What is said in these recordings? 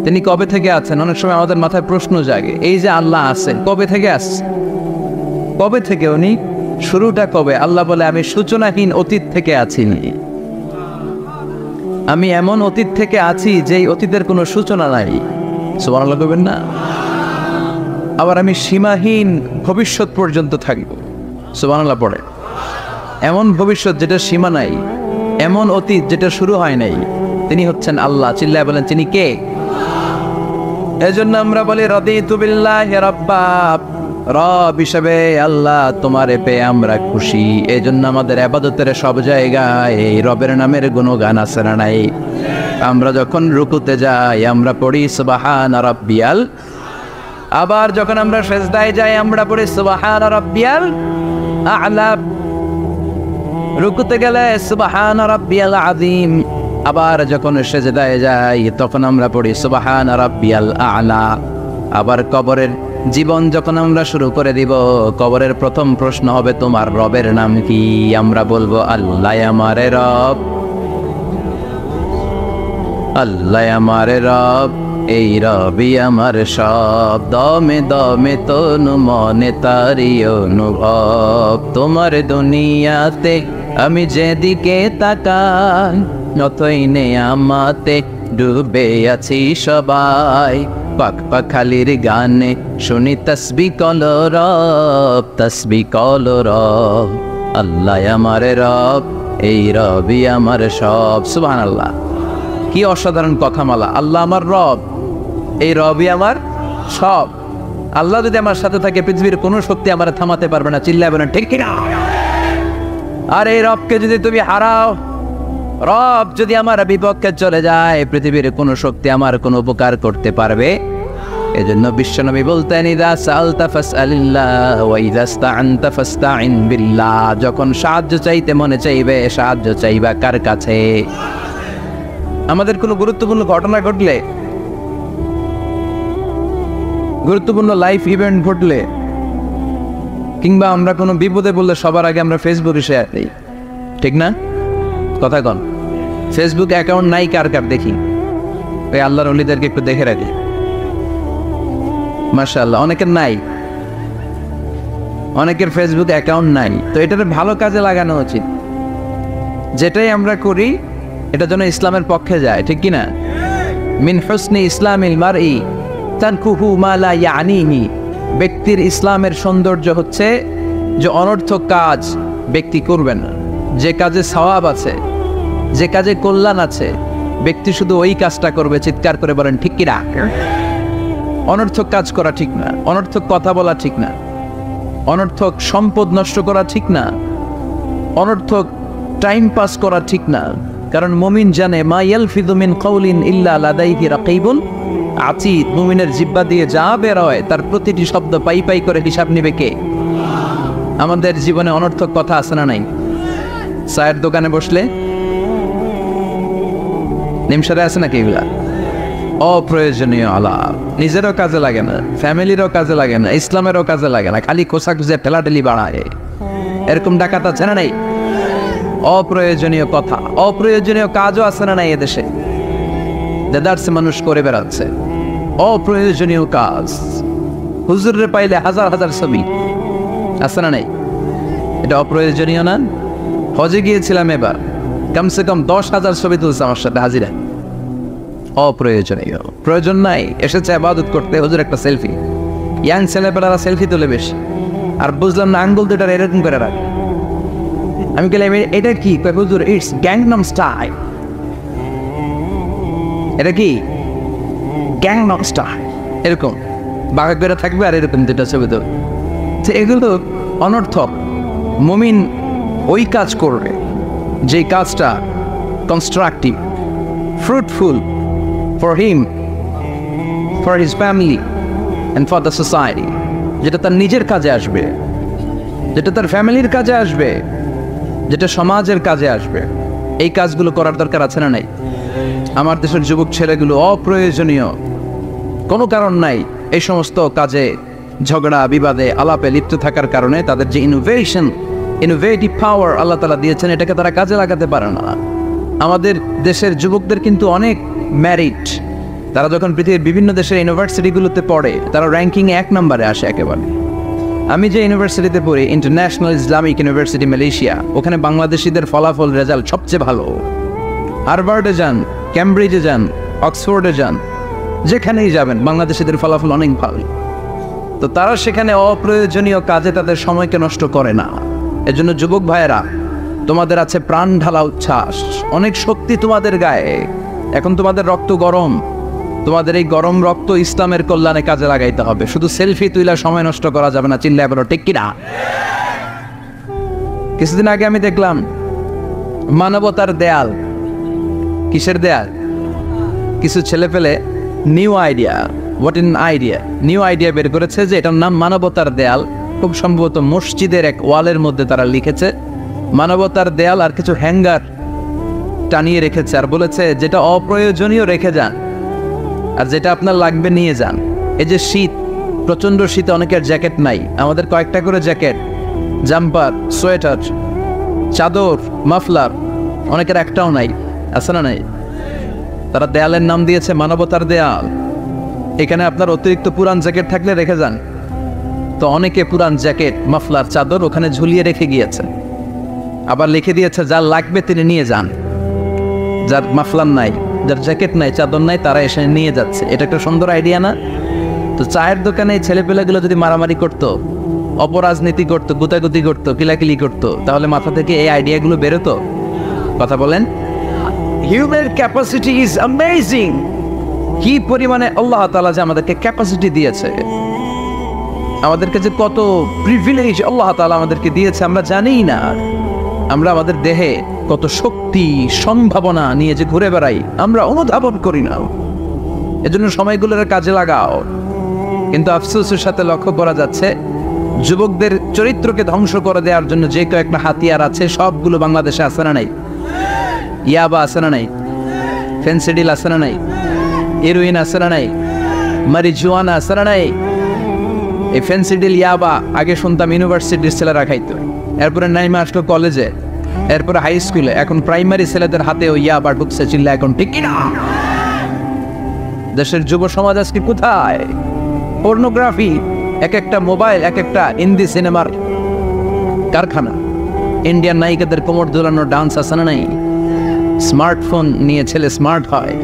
তিনি কবে থেকে আছেন? অনেক সময় আমাদের মাথায় প্রশ্ন জাগে, এই যে আল্লাহ আছেন কবে থেকে আসছে? কবে থেকে উনি? শুরুটা কবে? আল্লাহ বলে আমি সূচনাহীন অতীত থেকে আছি। আমি এমন অতীত থেকে আছি যেই অতীতের কোনো সূচনা নাই। সুবহানাল্লাহ বলবেন না? আবার আমি সীমাহীন ভবিষ্যৎ পর্যন্ত থাকব। সুবহানাল্লাহ পড়ে। এমন ভবিষ্যৎ যেটা সীমা নাই, এমন অতীত যেটা শুরু হয় নাই, তিনি হচ্ছেন আল্লাহ। চিল্লায় বলেন তিনি কে? এজন্য আমরা বলি রাদিতু বিল্লাহি রাব্বা, রব হিসেবে আল্লাহ তোমারে পেয়ে আমরা খুশি। এজন্য আমাদের ইবাদতের সব জায়গায় এই রবের নামের গুণগান আছে না নাই? আমরা যখন রুকুতে যাই আমরা পড়ি সুবহানা রাব্বিয়াল, আবার যখন আমরা সিজদায় যাই আমরা পড়ি সুবহানা রাব্বিয়াল আ'লা, রুকুতে গেলে সুবহানা রাব্বিয়াল আযীম, আবার যখন সিজদায় যাই তখন আমরা পড়ি সুবহানা রাব্বিয়াল আ'লা। আবার কবরের জীবন যখন আমরা শুরু করে দিব, কবরের প্রথম প্রশ্ন হবে তোমার রবের নাম কি? আমরা বলবো আল্লাহ আমারে রব, আল্লাহ আমারে রব, এই রবি আমার সব, দমে দমে তনু মনে তারি অনুভব। তোমার দুনিয়াতে আমি যেদিকে তাকাই নতই নেয়ামতে ডুবে আছি সবাই। পাক পাখালির গানে শুনি তসবিহ কলো রব, তসবিহ কলো রব, আল্লাহ আমারে রব, এই রবি আমার সব। সুবহানাল্লাহ, কি অসাধারণ কথামালা! আল্লাহ আমার রব, এই রবই আমার সব। আল্লাহ যদি আমার সাথে থাকে পৃথিবীর কোনো শক্তি আমার থামাতে পারবে না। চিল্লায় বলেন ঠিক কিনা? আর এই রবকে যদি তুমি হারাও, রব যদি আমার বিপক্ষে চলে যায়, পৃথিবীর কোনো শক্তি আমার কোনো উপকার করতে পারবে? এজন্য বিশ্বনবী বলতেন ইযা সাআলতা ফাসআলিল্লাহ ওয়া ইযা ইসতাআনতা ফাসতাইন বিল্লাহ। যখন সাহায্য চাইতে মনে চাইবে, সাহায্য চাইবা কার কাছে? আমাদের কোনো গুরুত্বপূর্ণ ঘটনা ঘটলে, গুরুত্বপূর্ণ লাইফ ইভেন্ট ঘটলে, কিংবা আমরা কোনো বিপদে পড়লে সবার আগে আমরা ফেসবুকে শেয়ার দিই, ঠিক না? কথা কন। ফেসবুক অ্যাকাউন্ট নাই কার কার দেখি? ওই আল্লাহর ওলিদেরকে একটু দেখে রাখি। মাশাআল্লাহ, অনেকের নাই, অনেকের ফেসবুক অ্যাকাউন্ট নাই। তো এটার ভালো কাজে লাগানো উচিত। যেটাই আমরা করি এটা যেন ইসলামের পক্ষে যায়, ঠিক কিনা? মিন হুসনি ইসলামিল মারই তানকুহু মা লা ইয়ানিহি। ব্যক্তির ইসলামের সৌন্দর্য হচ্ছে যে অনর্থক কাজ ব্যক্তি করবে না। যে কাজে সওয়াব আছে, যে কাজে কল্যাণ আছে, ব্যক্তি শুধু ওই কাজটা করবে। চিৎকার করে বলেন ঠিক কিনা? অনর্থক কাজ করা ঠিক না, অনর্থক কথা বলা ঠিক না, অনর্থক সম্পদ নষ্ট করা ঠিক না, অনর্থক টাইম পাস করা ঠিক না। কারণ মুমিন জানে মা ইয়ালফিযু মিন কাউলিন ইল্লা লাদাইহি রাকিবুন আতীদ। মুমিনের জিহ্বা দিয়ে যা বের হয় তার প্রতিটি শব্দ পাই পাই করে হিসাব নেবে কে? আমাদের জীবনে অনর্থক কথা আছে না নাই? চায়ের দোকানে বসলে নিমসারে আছে নাকি এগুলা? অপ্রয়োজনীয় আলাপ, নিজেরও কাজে লাগে না, ফ্যামিলিরও কাজে লাগে না, ইসলামেরও কাজে লাগে না, খালি খোসাখুঁজে ঠেলাঠেলি বাড়ায়। এরকম ডাকাত আছে না নাই? অপ্রয়োজনীয় কথা, অপ্রয়োজনীয় কাজও আছে না নাই এদেশে? দেদারসে মানুষ করে বেড়াচ্ছে অপ্রয়োজনীয় কাজ। হুজুরে পাইলে হাজার হাজার ছবি আছে না নাই? এটা অপ্রয়োজনীয় না? হজে গিয়েছিলাম এবার, কমসে কম 10,000 ছবি তুলছে আমার সাথে হাজিরা। অপ্রয়োজনীয়, প্রয়োজন নাই। এসেছে ইবাদত করতে, হুজুর একটা সেলফি। ইয়াং ছেলেপেলারা সেলফি তোলে বেশি। আর বুঝলাম না আঙ্গুল দুটার এরকম করে রাখে। আমি গেলাম এটা কি? হুজুর ইটস গ্যাংনাম স্টাইল। এটা কি? Gangnam style. এরকম বাঁকা করে থাকবে আর এরকম দুটা ছবি তোলে। তো এগুলো অনর্থক। মুমিন ওই কাজ করবে যে কাজটা constructive, fruitful for him, for his family and for the society. যেটা তার নিজের কাজে আসবে, যেটা তার ফ্যামিলির কাজে আসবে, যেটা সমাজের কাজে আসবে। এই কাজগুলো করার দরকার আছে না নাই? আমার দেশের যুবক ছেলেগুলো অপ্রয়োজনীয়, কোনো কারণ নাই এই সমস্ত কাজে ঝগড়া বিবাদে আলাপে লিপ্ত থাকার কারণে তাদের যে ইনোভেটিভ পাওয়ার আল্লাহ তাআলা দিয়েছেন এটাকে তারা কাজে লাগাতে পারে না। আমাদের দেশের যুবকদের কিন্তু অনেক ম্যারিড, তারা যখন পৃথিবীর বিভিন্ন দেশের ইউনিভার্সিটিগুলোতে পড়ে তারা র্যাঙ্কিং 1 নম্বরে আসে একেবারে। আমি যে ইউনিভার্সিটিতে পড়ি, ইন্টারন্যাশনাল ইসলামিক ইউনিভার্সিটি মালয়েশিয়া, ওখানে বাংলাদেশিদের ফলাফল রেজাল্ট সবচেয়ে ভালো। হার্ভার্ডে যান, ক্যামব্রিজে যান, অক্সফোর্ডে যান, যেখানেই যাবেন বাংলাদেশিদের ফলাফল অনেক ভালো। তো তারা সেখানে অপ্রয়োজনীয় কাজে তাদের সময়কে নষ্ট করে না। এজন্য যুবক ভাইয়েরা, তোমাদের আছে প্রাণ ঢালা উচ্ছ্বাস, অনেক শক্তি তোমাদের গায়ে। এখন তোমাদের রক্ত গরম, তোমাদের এই গরম রক্ত ইসলামের কল্যাণে কাজে লাগাইতে হবে। শুধু সেলফি তুইলা সময় নষ্ট করা যাবে না, চিল্লায় বলো ঠিক কিনা। কিছুদিন আগে আমি দেখলাম মানবতার দেয়াল। কিসের দেয়াল? কিছু ছেলে পেলে নিউ আইডিয়া বের করেছে যে এটার নাম মানবতার দেয়াল। খুব সম্ভবত মসজিদের এক ওয়ালের মধ্যে তারা লিখেছে মানবতার দেয়াল, আর কিছু হ্যাঙ্গার টানিয়ে রেখেছে, আর বলেছে যেটা অপ্রয়োজনীয় রেখে যান, আর যেটা আপনার লাগবে নিয়ে যান। এই যে শীত, প্রচন্ড শীতে অনেকের জ্যাকেট নাই, আমাদের কয়েকটা করে জ্যাকেট, জাম্পার, সোয়েটার, চাদর, মাফলার, অনেকের একটাও নাই, আছে না নাই? তারা দেয়ালের নাম দিয়েছে মানবতার দেয়াল। এখানে আপনার অতিরিক্ত পুরান জ্যাকেট থাকলে রেখে যান। তো অনেকে পুরান জ্যাকেট, মাফলার, চাদর ওখানে ঝুলিয়ে রেখে গিয়েছে। আবার লিখে দিয়েছে যার লাগবে তিনি নিয়ে যান। যার মাফলার নাই, যার জ্যাকেট নাই, চাদর নাই, তারা এসে নিয়ে যাচ্ছে। এটা একটা সুন্দর আইডিয়া না? তো চায়ের দোকানে এই ছেলেপেলেগুলো যদি মারামারি করতো, অপরাজনীতি করতো, গুতাগুতি করতো, কিলাকিলি করতো, তাহলে মাথা থেকে এই আইডিয়াগুলো বেরোতো? কথা বলেন। Human capacity is amazing. কি পরিমাণে আল্লাহ তাআলা যে আমাদেরকে ক্যাপাসিটি দিয়েছে, আমাদেরকে যে কত প্রিভিলেজ আল্লাহ তাআলা আমাদেরকে দিয়েছে আমরা জানিই না। আমরা আমাদের দেহে কত শক্তি, সম্ভাবনা নিয়ে যে ঘুরে বেড়াই আমরা অনুধাবন করি না। এজন্য সময়গুলোর কাজে লাগাও। কিন্তু আফসোসের সাথে লক্ষ্য করা যাচ্ছে যুবকদের চরিত্রকে ধ্বংস করে দেওয়ার জন্য যে কয়েকটা হাতিয়ার আছে সবগুলো বাংলাদেশে আছে না নাই? ইয়াবা আছে না নাই? ফেন্সিডিল আছে না নাই? হেরোইন আছে না নাই? মারিজুয়ানা আছে না নাই? এই ফেন্সিডিল, ইয়াবা আগে শুনতাম ইউনিভার্সিটির ছেলেরা খাইতো, এরপরে নাইমা আসলো কলেজে, এরপরে হাই স্কুলে, এখন প্রাইমারি ছেলেদের হাতেও ইয়াবা ঢুকছে। চিল্লা এখন ঠিক কিনা? দেশের যুব সমাজ আজকে কোথায়? পর্নোগ্রাফি, এক একটা মোবাইল এক একটা হিন্দি সিনেমার কারখানা। ইন্ডিয়ান নায়িকাদের কোমর দোলানো ডান্স আছে না নাই? স্মার্টফোন নিয়ে ছেলে স্মার্ট হয়,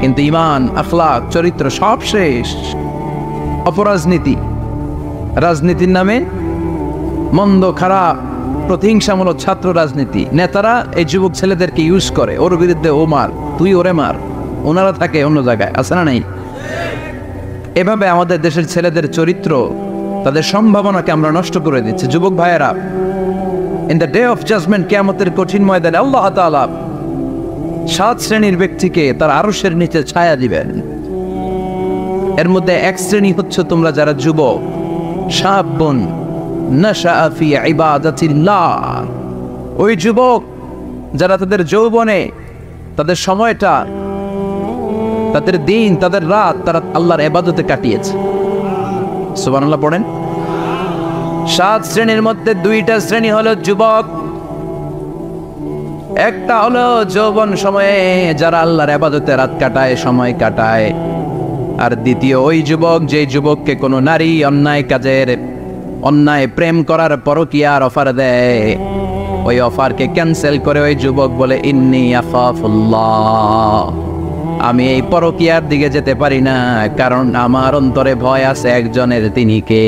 কিন্তু ইমান, আখলাক, চরিত্র সব শেষ। অপরাজনীতি, রাজনীতির নামে মন্দ, খারাপ, প্রতিহিংসামূলক ছাত্র রাজনীতি। নেতারা এই যুবক ছেলেদেরকে ইউজ করে, ওর বিরুদ্ধে ও মার, তুই ওরে মার, ওনারা থাকে অন্য জায়গায়, আছে না নাই? এভাবে আমাদের দেশের ছেলেদের চরিত্র, তাদের সম্ভাবনাকে আমরা নষ্ট করে দিচ্ছি। যুবক ভাইয়েরা, in the day of judgement, কিয়ামতের কঠিন ময়দানে আল্লাহ তাআলা 7 শ্রেণীর ব্যক্তিকে তার আরশের নিচে ছায়া দিবেন। এর মধ্যে এক শ্রেণী হচ্ছে তোমরা যারা যুবক, শাবুন নাশাআ ফি ইবাদাতিল্লাহ। ওই যুবক যারা তাদের যৌবনে, তাদের সময়টা, তাদের দিন, তাদের রাত তারা আল্লাহর ইবাদতে কাটিয়েছে। সুবহানাল্লাহ পড়েন। 7 শ্রেণীর মধ্যে 2টা শ্রেণী হলো যুবক। একটা হলো যৌবন সময়ে যারা আল্লাহর ইবাদতে রাত কাটায়, সময় কাটায়। আর দ্বিতীয় ওই যুবক, যে যুবককে কোনো নারী অন্যায় কাজের, অন্যায় প্রেম করার পরকীয়ার অফার দেয়, ওই অফারকে ক্যান্সেল করে ওই যুবক বলে ইন্নী আখাফুল্লাহ, আমি এই পরকীয়ার দিকে যেতে পারি না, কারণ আমার অন্তরে ভয় আছে একজনের, তিনি কে?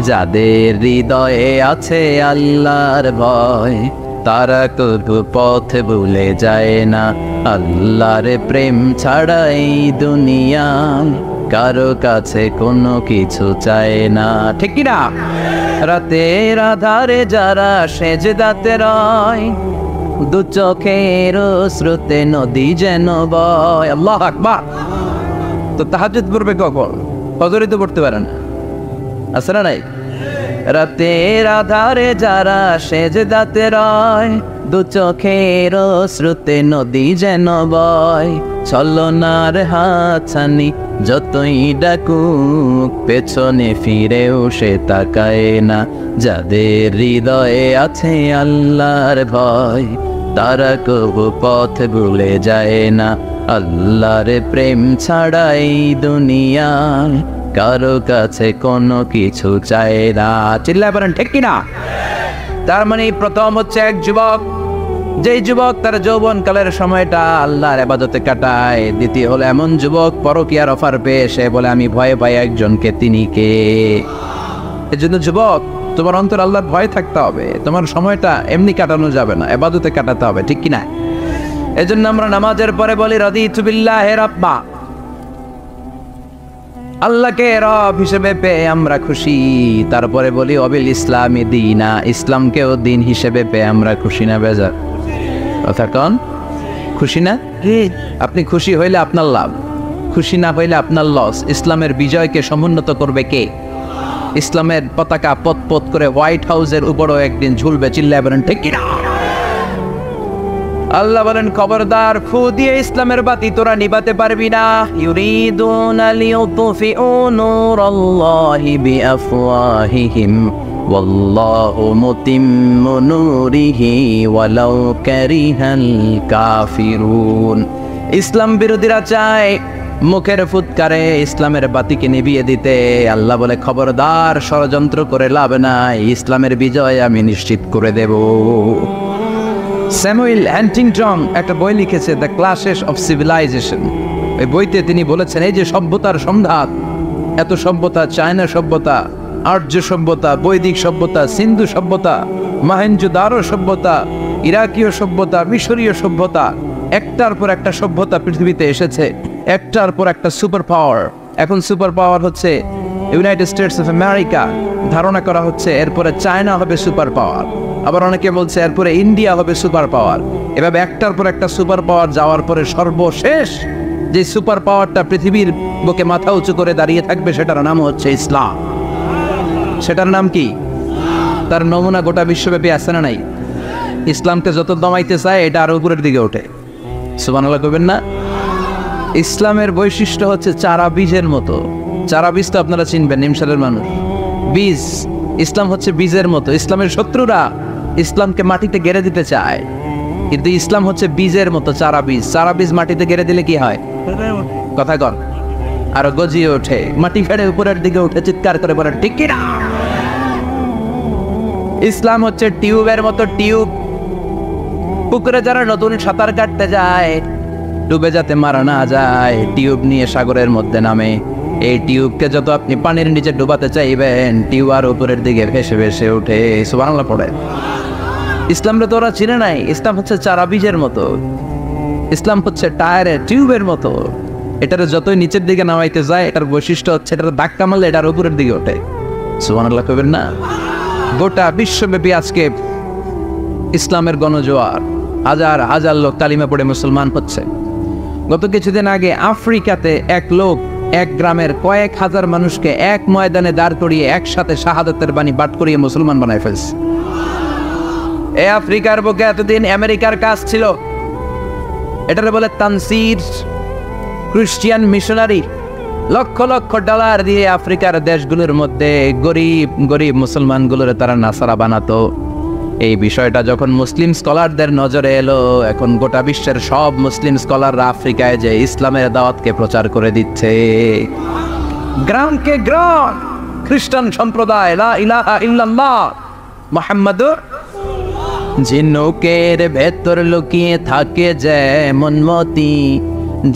যাদের হৃদয়ে আছে আল্লাহর ভয়, তারা কবু পথ ভুলে যায় না। আল্লাহর প্রেম ছাড়া এই দুনিয়া কারো কাছে কোনো কিছু চায় না, ঠিক কি না? রাতের আধারে যারা সেজদাতে রয়, দু চোখের স্রোতে নদী যেন বয়। আল্লাহু আকবার। তো তাহাজ্জুদ পড়বে কখন? ফজরে তো পড়তে পারে না, আছে না নাই? রাতের আধারে যারা সেজদাতে রয়, দু চোখের স্রোতে নদী যেন বয়। ছলনার হাতছানি যতই ডাকুক, পেছনে ফিরেও সে তাকায় না। যাদের হৃদয়ে আছে আল্লাহর ভয়, তারা কবু পথ ভুলে যায় না। আল্লাহর প্রেম ছাড়াই দুনিয়ায় কারো কাছে কোনো কিছু চায় না। চিল্লায় বলেন ঠিক কিনা? তার মানে প্রথম হচ্ছে এক যুবক, যেই যুবক তার যৌবনকালের সময়টা আল্লাহর ইবাদতে কাটায়। দ্বিতীয় হলো এমন যুবক পরকীয়ার অফার পেয়ে সে বলে আমি ভয়ে পাই একজনকে, তিনি কে? এজন্য যুবক, তোমার অন্তর আল্লাহর ভয় থাকতে হবে। তোমার সময়টা এমনি কাটানো যাবে না, ইবাদতে কাটাতে হবে, ঠিক কিনা? এজন্য আমরা নামাজের পরে বলি রাদিতু বিল্লাহি রাব্বা, আল্লাহকে রব হিসেবে পেয়ে আমরা খুশি। তারপরে বলি অবিল ইসলামী দীনা, ইসলামকেও দিন হিসেবে পেয়ে আমরা খুশি না বেজার? কথা কন, খুশি না? আপনি খুশি হইলে আপনার লাভ, খুশি না হইলে আপনার লস। ইসলামের বিজয়কে সমুন্নত করবে কে? ইসলামের পতাকা পত পত করে হোয়াইট হাউসের উপরও একদিন ঝুলবে। চিল্লায় বলেন ঠিক কিনা? আল্লাহ বলেন খবরদার, ফু দিয়ে ইসলামের বাতি তোরা নিভাতে পারবি না। ইউরিদুনা লিউতফিউ নূরাল্লাহি বিআফওয়াহিহিম ওয়াল্লাহু মুতিম্মু নূরিহি ওয়ালাউ কারিহাল কাফিরুন। ইসলাম বিরোধীরা চায় মুখের ফুৎকারে ইসলামের বাতিকে নিভিয়ে দিতে। আল্লাহ বলে খবরদার, ষড়যন্ত্র করে লাভ নাই, ইসলামের বিজয় আমি নিশ্চিত করে দেব। স্যামুয়েল হ্যান্টিংটন একটা বই লিখেছে, দ্য ক্লাশেস অফ সিভিলাইজেশন। এই বইতে তিনি বলেছেন এই যে সভ্যতার সংঘাত, এত সভ্যতা, চায়না সভ্যতা, আর্য সভ্যতা, বৈদিক সভ্যতা, সিন্ধু সভ্যতা, মহেঞ্জোদারো সভ্যতা, ইরাকীয় সভ্যতা, মিশরীয় সভ্যতা, একটার পর একটা সভ্যতা পৃথিবীতে এসেছে, একটার পর একটা সুপার পাওয়ার। এখন সুপার পাওয়ার হচ্ছে ইউনাইটেড স্টেটস অফ আমেরিকা, ধারণা করা হচ্ছে এরপরে চায়না হবে সুপার পাওয়ার, আবার অনেকে বলছে এরপরে ইন্ডিয়া হবে সুপার পাওয়ার। এভাবে একটার পর একটা সুপার পাওয়ার যাওয়ার পরে সর্বশেষ যে সুপার পাওয়ারটা পৃথিবীর বুকে মাথা উঁচু করে দাঁড়িয়ে থাকবে সেটার নাম হচ্ছে ইসলাম। সেটার নাম কি? তার নমুনা গোটা বিশ্বব্যাপী আছে না নাই? ইসলামকে যত দমাইতে চায় এটা আরো উপরের দিকে ওঠে। সুবহানাল্লাহ কইবেন না? ইসলামের বৈশিষ্ট্য হচ্ছে চারা বীজের মতো। চারা বীজ তো আপনারা চিনবেন, নিমসালের মানুষ। বীজ, ইসলাম হচ্ছে বীজের মতো। ইসলামের শত্রুরা ইসলামকে মাটিতে গেড়ে দিতে চায়, কিন্তু ইসলাম হচ্ছে বীজের মতো, চারা বীজ। চারা বীজ মাটিতে গেড়ে দিলে কি হয়? কথা কর, আরো গজিয়ে ওঠে, মাটি ফেড়ে উপরের দিকে উঠে চিৎকার করে বলে ঠিক কিনা? ইসলাম হচ্ছে টিউবের মতো। টিউব, পুকুরে যারা নতুন সাঁতার কাটতে যায় ডুবে যাতে মারা না যায়, টিউব নিয়ে সাগরের মধ্যে নামে। এই টিউবকে যত আপনি পানির নিচে ডুবাতে চাইবেন, টিউব আর উপরের দিকে ভেসে ভেসে উঠে। সুবহানাল্লাহ পড়ে। ইসলামরে তো ওরা চিনে নাই। ইসলাম হচ্ছে চারা বীজের মতো, ইসলাম হচ্ছে টায়ারের টিউবের মতো। এটার যতই নিচের দিকে নামাইতে যায়, এটার বৈশিষ্ট্য হচ্ছে এটার ধাক্কা মারলে এটার উপরের দিকে ওঠে। সুবহানাল্লাহ কইবেন না? গোটা বিশ্বব্যাপী আজকে ইসলামের গণজোয়ার, হাজার হাজার লোক কালিমা পড়ে মুসলমান হচ্ছে। গত কিছুদিন আগে আফ্রিকাতে এক লোক এক গ্রামের কয়েক হাজার মানুষকে এক ময়দানে দাঁড় করিয়ে একসাথে শাহাদাতের বাণী পাঠ করিয়ে মুসলমান বানায় ফেলছে। এই আফ্রিকার বুকে এতদিন আমেরিকার কাজ ছিল, এটারে বলে Tansir, Christian missionary. Lakh lakh dollar দিয়ে আফ্রিকার দেশগুলোর মধ্যে গরিব গরিব মুসলমানগুলোরে তারা নাসারা বানাতো। এই বিষয়টা যখন মুসলিম স্কলারদের নজরে এলো, এখন গোটা বিশ্বের সব মুসলিম স্কলাররা আফ্রিকায় যে ইসলামের দাওয়াতকে প্রচার করে দিচ্ছে। গ্রামকে গ্রাম খ্রিস্টান সম্প্রদায় লা ইলাহা ইল্লাল্লাহ মুহাম্মাদুর। ঝিনুকের ভেতর লুকিয়ে থাকে যেমন মতি,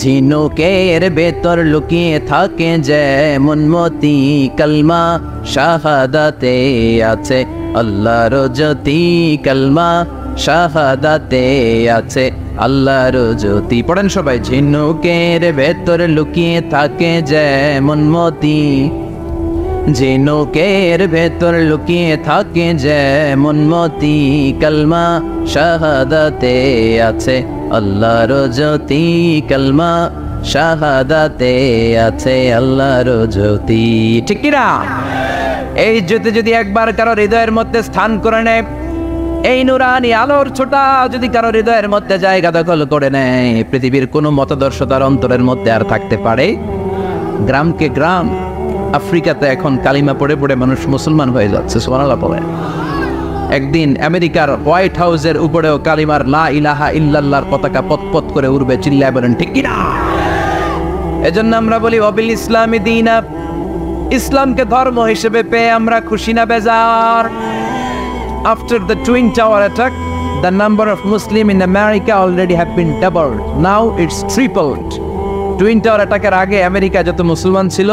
ঝিনুকের ভেতর লুকিয়ে থাকে যেমন মতি, কলমা শাহাদাতে আছে আল্লাহর জ্যোতি, কলমা শাহাদাতে আছে আল্লাহর জ্যোতি। পড়েন সবাই। ঝিনুকের ভেতর লুকিয়ে থাকে যেমন মতি, ঝিনুকের ভেতর লুকিয়ে থাকে যেমন মতি, কলমা শাহাদাতে আছে আল্লাহর জ্যোতি, কলমা শাহাদাতে আছে আল্লাহর জ্যোতি। ঠিক কি না? এই জ্যোতি যদি একবার কারো হৃদয়ের মধ্যে স্থান করে নেয়, এই নুরানি আলোর ছোটা যদি কারো হৃদয়ের মধ্যে জায়গা দখল করে নেয়, পৃথিবীর কোনো মতাদর্শ তার অন্তরের মধ্যে আর থাকতে পারে? গ্রামকে গ্রাম আফ্রিকাতে এখন কালিমা পড়ে পড়ে মানুষ মুসলমান হয়ে যাচ্ছে। সুবহানাল্লাহ পড়ে। একদিন আমেরিকার হোয়াইট হাউসের উপরেও কালিমার লা ইলাহা ইল্লাল্লাহর পতাকা পতপত করে উড়বে, চিল্লায় বলেন ঠিক কিনা? এজন্য আমরা বলি ওয়াবিল ইসলামি দীনা, ইসলামকে ধর্ম হিসেবে পেয়ে আমরা খুশি না বেজার? After the Twin Tower attack, the number of Muslims in America already have been doubled. Now it's tripled. Twin Tower attack-এর আগে আমেরিকা যত মুসলমান ছিল,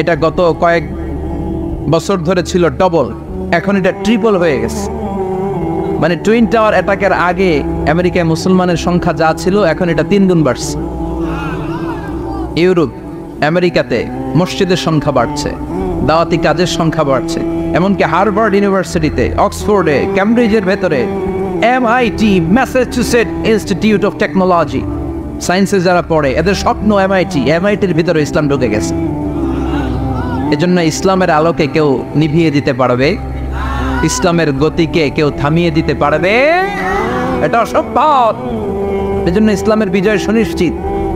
এটা গত কয়েক বছর ধরে ছিল ডবল, এখন এটা ট্রিপল হয়ে গেছে। মানে টুইন টাওয়ার অ্যাটাকের আগে আমেরিকায় মুসলমানের সংখ্যা যা ছিল, এখন এটা 3 গুণ বাড়ছে। ইউরোপ, আমেরিকাতে মসজিদের সংখ্যা বাড়ছে, দাওয়াতি কাজের সংখ্যা বাড়ছে, এমনকি হার্ভার্ড ইউনিভার্সিটিতে, অক্সফোর্ডে, ক্যামব্রিজের ভেতরে, MIT, Massachusetts institute of technology, সায়েন্সে যারা পড়ে এদের স্বপ্ন এমআইটির ভিতরে ইসলাম ঢুকে গেছে। এজন্য ইসলামের আলোকে কেউ নিভিয়ে দিতে পারবে? ইসলামের গতিকে কেউ থামিয়ে দিতে পারবে? এটা অসম্ভব। এজন্য ইসলামের বিজয় সুনিশ্চিত।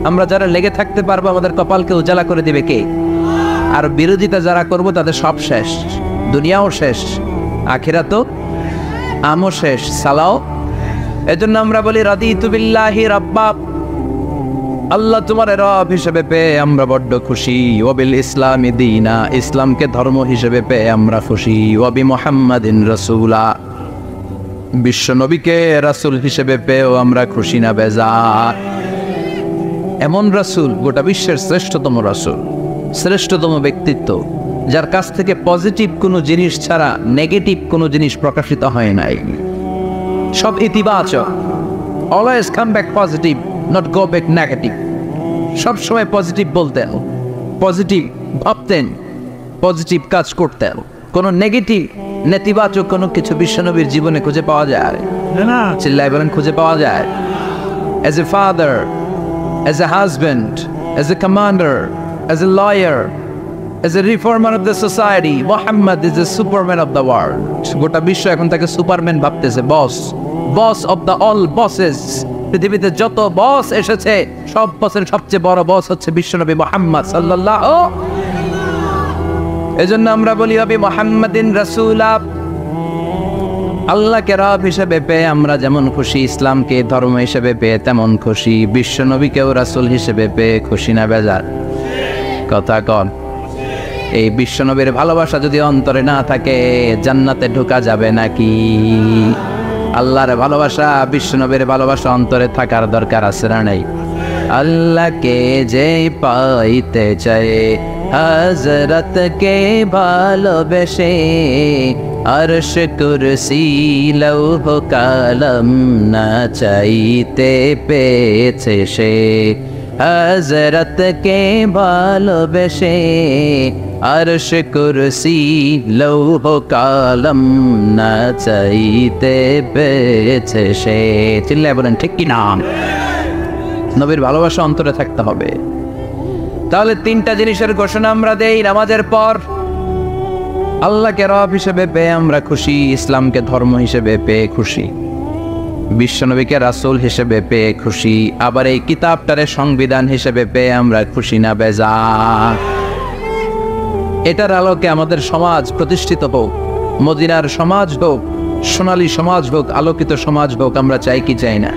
আমরা যারা লেগে থাকতে পারবো, আমাদের কপালকে উজালা করে দিবে কে? আর বিরোধিতা যারা করব তাদের সব শেষ, দুনিয়াও শেষ, আখিরাতও আমও শেষ, সালাও। এজন্য আমরা বলি রাদিতু বিল্লাহি রাব্বা, আল্লাহ তোমার রব হিসেবে পেয়ে আমরা বড্ড খুশি। ওয়াবিল ইসলামি দীনা, ইসলামকে ধর্ম হিসেবে পেয়ে আমরা খুশি। ওয়াবি মুহাম্মাদিন রাসূলা, বিশ্ব নবীকে রাসূল হিসেবে পেয়েও আমরা খুশি না বেজার? এমন রাসূল, গোটা বিশ্বের শ্রেষ্ঠতম রাসূল, শ্রেষ্ঠতম ব্যক্তিত্ব, যার কাছ থেকে পজিটিভ কোনো জিনিস ছাড়া নেগেটিভ কোনো জিনিস প্রকাশিত হয় নাই। সব ইতিবাচক, always come back positive, not go back negative. সব সময় পজিটিভ বলতেন, পজিটিভ ভাবতেন, পজিটিভ কাজ করতেন। কোনো নেগেটিভ, নেতিবাচক কোনো কিছু বিশ্বনবীর জীবনে খুঁজে পাওয়া যায় না? চিল্লায় বলেন খুঁজে পাওয়া যায়? As a father, as a husband, as a commander, as a lawyer, as a reformer of the society, Muhammad is the superman of the world. গোটা বিশ্ব এখন তাকে সুপারম্যান ভাবতেছে, বস অফ দ্য অল বসেস। পৃথিবীতে যত বস এসেছে, সব বসের সবচেয়ে বড় বস হচ্ছে বিশ্বনবী মুহাম্মদ সাল্লাল্লাহু। এজন্য আমরা বলি ওয়াবি মুহাম্মাদিন রাসূলা, আল্লাহকে রব হিসেবে পেয়ে আমরা যেমন খুশি, ইসলামকে ধর্ম হিসেবে পেয়ে তেমন খুশি, বিশ্বনবীকেও রাসূল হিসেবে পেয়ে খুশি না বেজার? কথা কন। এই বিশ্বনবীর ভালোবাসা যদি অন্তরে না থাকে, জান্নাতে ঢোকা যাবে নাকি? আল্লাহর ভালোবাসা, বিশ্বনবীর ভালোবাসা অন্তরে থাকার দরকার আছে না নাই? আল্লাহকে যে পাইতে চায়, হযরতকে ভালোবেসে, আরশ কুরসি লৌহ কালাম না চাইতে পেয়েছে সে। হযরতকে ভালোবেসে, আরশ কুরসি লৌহ কালাম না চাইতে পেয়েছে সে। চিল্লায় বলেন ঠিক কি না? নবীর ভালোবাসা অন্তরে থাকতে হবে। তাহলে 3টা জিনিসের ঘোষণা আমরা দেই নামাজের পর। আল্লাহকে রব হিসেবে পেয়ে আমরা খুশি, ইসলামকে ধর্ম হিসেবে পেয়ে খুশি, বিশ্বনবীকে রাসূল হিসেবে পেয়ে খুশি, আবার এই কিতাবটারে সংবিধান হিসেবে পেয়ে আমরা খুশি না বেজার? এটার আলোকে আমাদের সমাজ প্রতিষ্ঠিত হোক, মদিনার সমাজ হোক, সোনালী সমাজ হোক, আলোকিত সমাজ হোক। আমরা চাই কি চাই না?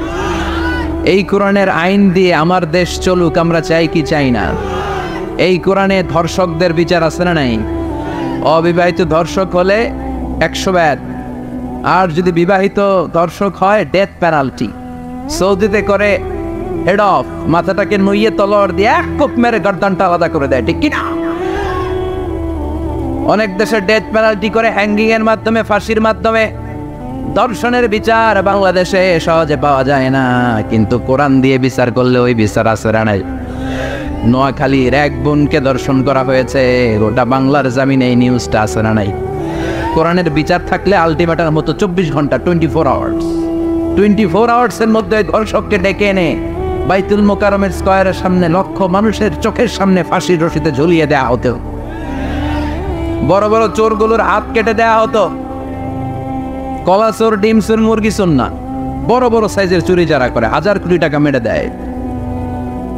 এই কোরআনের আইন দিয়ে আমার দেশ চলুক, আমরা চাই কি চাই না? এই কোরআনে ধর্ষকদের বিচার আছে না নাই? অবিবাহিত ধর্ষক হলে 100 ব্যাট, আর যদি বিবাহিত ধর্ষক হয় ডেথ পেনাল্টি। সৌদিতে করে হেড অফ, মাথাটাকে নুইয়ে তলোয়ার দিয়ে এক কোপ মেরে গর্দানটা আলাদা করে দেয়, ঠিক কিনা? অনেক দেশে ডেথ পেনাল্টি করে হ্যাঙ্গিং এর মাধ্যমে, ফাঁসির মাধ্যমে। দর্শনের বিচার বাংলাদেশে সহজে পাওয়া যায় না, কিন্তু কোরআন দিয়ে বিচার করলে ওই বিচার আছে না নাই? নোয়াখালীর এক বোনকে দর্শন করা হয়েছে, গোটা বাংলার জামিনে এই নিউজটা আছে না নাই? কোরআনের বিচার থাকলে আলটিমেটার মতো 24 ঘন্টা, 24 আওয়ার্স, 24 আওয়ার্সের মধ্যে ধর্ষককে ডেকে এনে বাইতুল মোকাররমের স্কয়ারের সামনে লক্ষ মানুষের চোখের সামনে ফাঁসির রশিতে ঝুলিয়ে দেওয়া হতো। বড় বড় চোরগুলোর হাত কেটে দেওয়া হতো। কলা চোর, ডিম চোর, মুরগি চোর না, বড় বড় সাইজের চুরি যারা করে 1000 কোটি টাকা মেরে দেয়,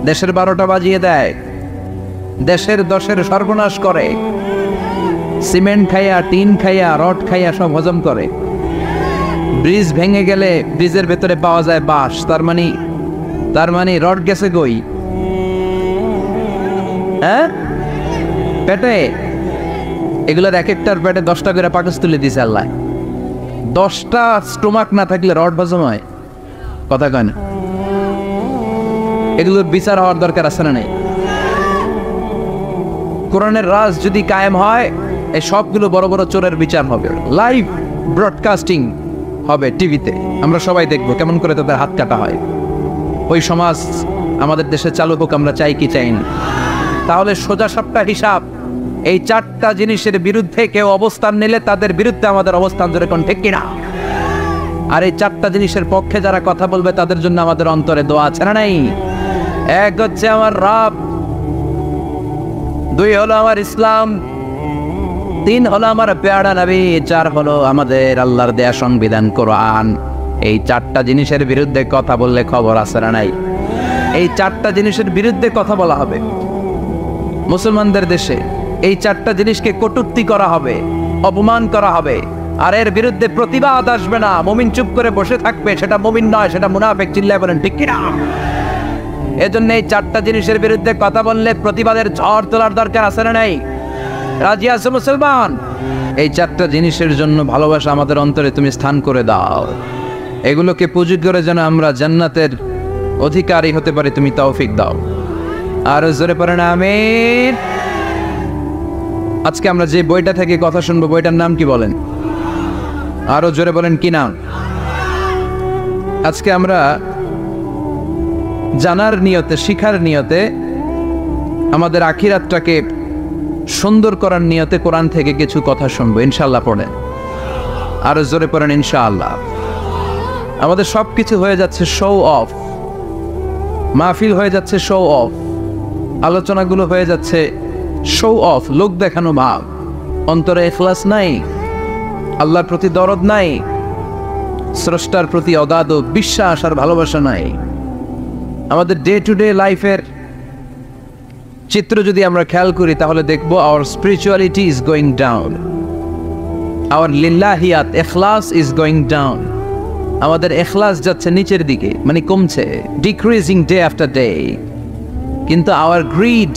দেশের 12টা বাজিয়ে দেয়, দেশের 10-এর সর্বনাশ করে, সিমেন্ট খাইয়া, টিন খাইয়া, রড খাইয়া সব হজম করে। ব্রিজ ভেঙে গেলে ব্রিজের ভেতরে পাওয়া যায় বাঁশ, তার মানে রড গেছে কই? হ্যাঁ, পেটে। এগুলোর এক একটার পেটে 10টা করে পাকস তুলে দিছে আল্লাহ। 10টা স্টোমাক না থাকলে রড হজম হয়? কথা কয় না। এগুলোর বিচার হওয়ার দরকার আছে না নাই? কোরআনের রাজ যদি কায়েম হয়, এই সবগুলো বড় বড় চোরের বিচার হবে, লাইভ ব্রডকাস্টিং হবে টিভিতে, আমরা সবাই দেখবো কেমন করে তাদের হাত কাটা হয়। ওই সমাজ আমাদের দেশে চালু হোক, আমরা চাই কি চাই না? তাহলে সোজা সাপটা হিসাব, এই 4টা জিনিসের বিরুদ্ধে কেউ অবস্থান নিলে তাদের বিরুদ্ধে আমাদের অবস্থান জোরে কোন ঠিক কিনা? আর এই 4টা জিনিসের পক্ষে যারা কথা বলবে তাদের জন্য আমাদের অন্তরে দোয়া আছে না নাই? এক হচ্ছে আমার রব, 2 হলো আমার ইসলাম, 3 হলো আমার পেয়ারা নবী, 4 হলো আমাদের আল্লাহর দেয়া সংবিধান কোরআন। এই 4টা জিনিসের বিরুদ্ধে কথা বললে খবর আছে না নাই? এই 4টা জিনিসের বিরুদ্ধে কথা বলা হবে। মুসলমানদের দেশে এই 4টা জিনিসকে কটূক্তি করা হবে, অপমান করা হবে, আর এর বিরুদ্ধে প্রতিবাদ আসবে না। মুমিন চুপ করে বসে থাকবে, সেটা মুমিন নয়, সেটা মুনাফিক। চিল্লায় বলেন ঠিক কিনা? এজন্য এই 4টা জিনিসের বিরুদ্ধে কথা বললে প্রতিবাদের ঝড় তোলার দরকার আছে না নাই? রাজি আছো মুসলমান? এই 4টা জিনিসের জন্য ভালোবাসা আমাদের অন্তরে তুমি স্থান করে দাও। এগুলোকে পুঁজি করে যেন আমরা জান্নাতের অধিকারী হতে পারি, তুমি তৌফিক দাও। আর জোরে পড়েন আমিন। আজকে আমরা যে বইটা থেকে কথা শুনবো, বইটার নাম কি বলেন? আরো জোরে বলেন কি নাম? আজকে আমরা জানার নিয়তে, শিখার নিয়তে, আমাদের আখিরাতটাকে সুন্দর করার নিয়তে কোরআন থেকে কিছু কথা শুনবো, ইনশাআল্লাহ। পড়েন, আরো জোরে পড়েন ইনশাআল্লাহ। আমাদের সবকিছু হয়ে যাচ্ছে শো অফ, মাহফিল হয়ে যাচ্ছে শো অফ, আলোচনাগুলো হয়ে যাচ্ছে শো অফ, লোক দেখানো ভাব। অন্তরে ইখলাস নাই, আল্লাহর প্রতি দরদ নাই, স্রষ্টার প্রতি অগাধ বিশ্বাস আর ভালোবাসা নাই। আমাদের ডে টু ডে লাইফের চিত্র যদি আমরা খেয়াল করি তাহলে দেখব our spirituality is going down, our লিল্লাহিয়াত, ইখলাস ইজ গোয়িং ডাউন। আমাদের ইখলাস যাচ্ছে নিচের দিকে, মানে কমছে, ডিক্রিজিং ডে আফটার ডে। কিন্তু our greed,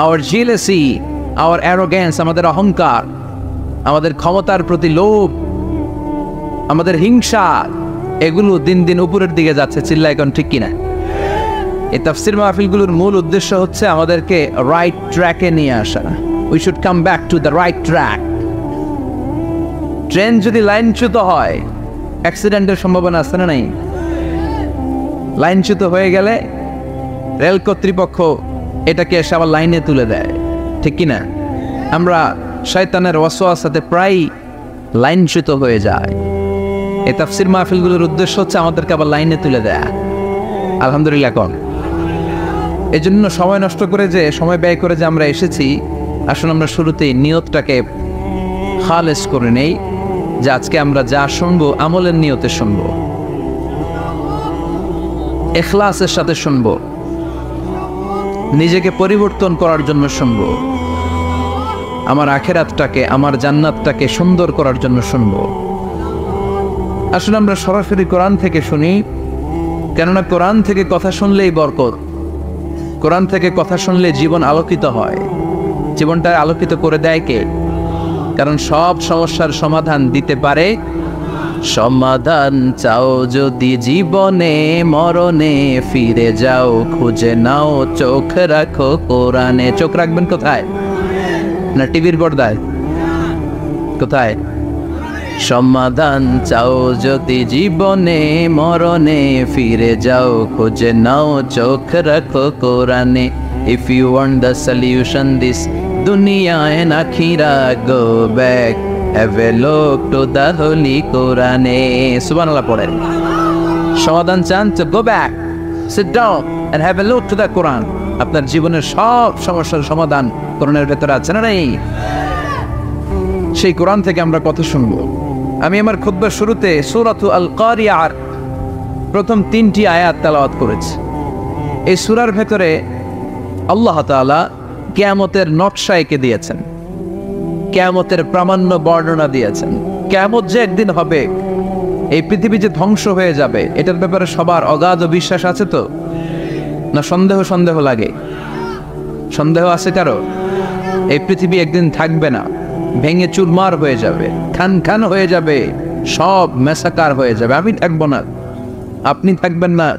our jealousy, our arrogance, আমাদের অহংকার, আমাদের ক্ষমতার প্রতি লোভ, আমাদের হিংসা, এগুলো দিন দিন উপরের দিকে যাচ্ছে। চিল্লা এখন ঠিক কিনা? এই তাফসির মাহফিলগুলোর মূল উদ্দেশ্য হচ্ছে আমাদেরকে রাইট ট্র্যাকে নিয়ে আসা। We should come back to the right track. Train যদি লাইনচ্যুত হয়, অ্যাক্সিডেন্টের সম্ভাবনা আছে না নাই? লাইনচ্যুত হয়ে গেলে রেল কর্তৃপক্ষ এটাকে এসে আবার লাইনে তুলে দেয়, ঠিক কিনা? আমরা শয়তানের ওয়াসওয়াসাতে প্রায় লাইনচ্যুত হয়ে যায়। এই তাফসির মাহফিলগুলোর উদ্দেশ্য হচ্ছে আমাদেরকে আবার লাইনে তুলে দেয়া। আলহামদুলিল্লাহ কম। এই জন্য সময় নষ্ট করে, যে সময় ব্যয় করে যে আমরা এসেছি, আসলে আমরা শুরুতেই নিয়তটাকে খালেস করে নেই, যে আজকে আমরা যা শুনবো আমলের নিয়তে শুনবো, ইখলাসের সাথে শুনবো, নিজেকে পরিবর্তন করার জন্য শুনবো, আমার আখিরাতটাকে, আমার জান্নাতটাকে সুন্দর করার জন্য শুনবো। আসলে আমরা সরাসরি কোরআন থেকে শুনি, কেননা কোরআন থেকে কথা শুনলেই বরকত, কোরআন থেকে কথা শুনলে জীবন আলোকিত হয়। জীবনটা আলোকিত করে দেয় কে? কারণ সব সমস্যার সমাধান দিতে পারে। সমাধান চাও যদি জীবনে, মরণে ফিরে যাও, খুঁজে নাও, চোখ রাখো কোরআনে। চোখ রাখবেন কোথায়? না টিভির পর্দায়? কোথায়? সমাধান চাও যদি জীবনে, মরণে ফিরে যাও, খুঁজে নাও, চোখ রাখো কোরআনে। If you want the solution this dunya and akhirah, go back, have a look to the holy Quran. Subhanallah পড়েন। সমাধান চান তো go back, sit down and have a look to the Quran. আপনার জীবনের সব সমস্যার সমাধান কোরআনের ভেতরে আছে না নাই? সেই কোরআন থেকে আমরা কথা শুনবো। আমি আমার খুতবার শুরুতে সূরাতুল আল কারিয়ার প্রথম 3টি আয়াত তেলাওয়াত করেছি। এই সূরার ভেতরে আল্লাহ তাআলা কিয়ামতের নকশা এঁকে দিয়েছেন, কিয়ামতের প্রামাণ্য বর্ণনা দিয়েছেন। কিয়ামত যে একদিন হবে এই পৃথিবী যে ধ্বংস হয়ে যাবে এটার ব্যাপারে সবার অগাধ বিশ্বাস আছে তো, না সন্দেহ লাগে? সন্দেহ আছে কারো? এই পৃথিবী একদিন থাকবে না, ভেঙে চুরমার হয়ে যাবে, খান হয়ে যাবে, সব মেসাকার হয়ে যাবে। আমি থাকবো না, আপনি থাকবেন না,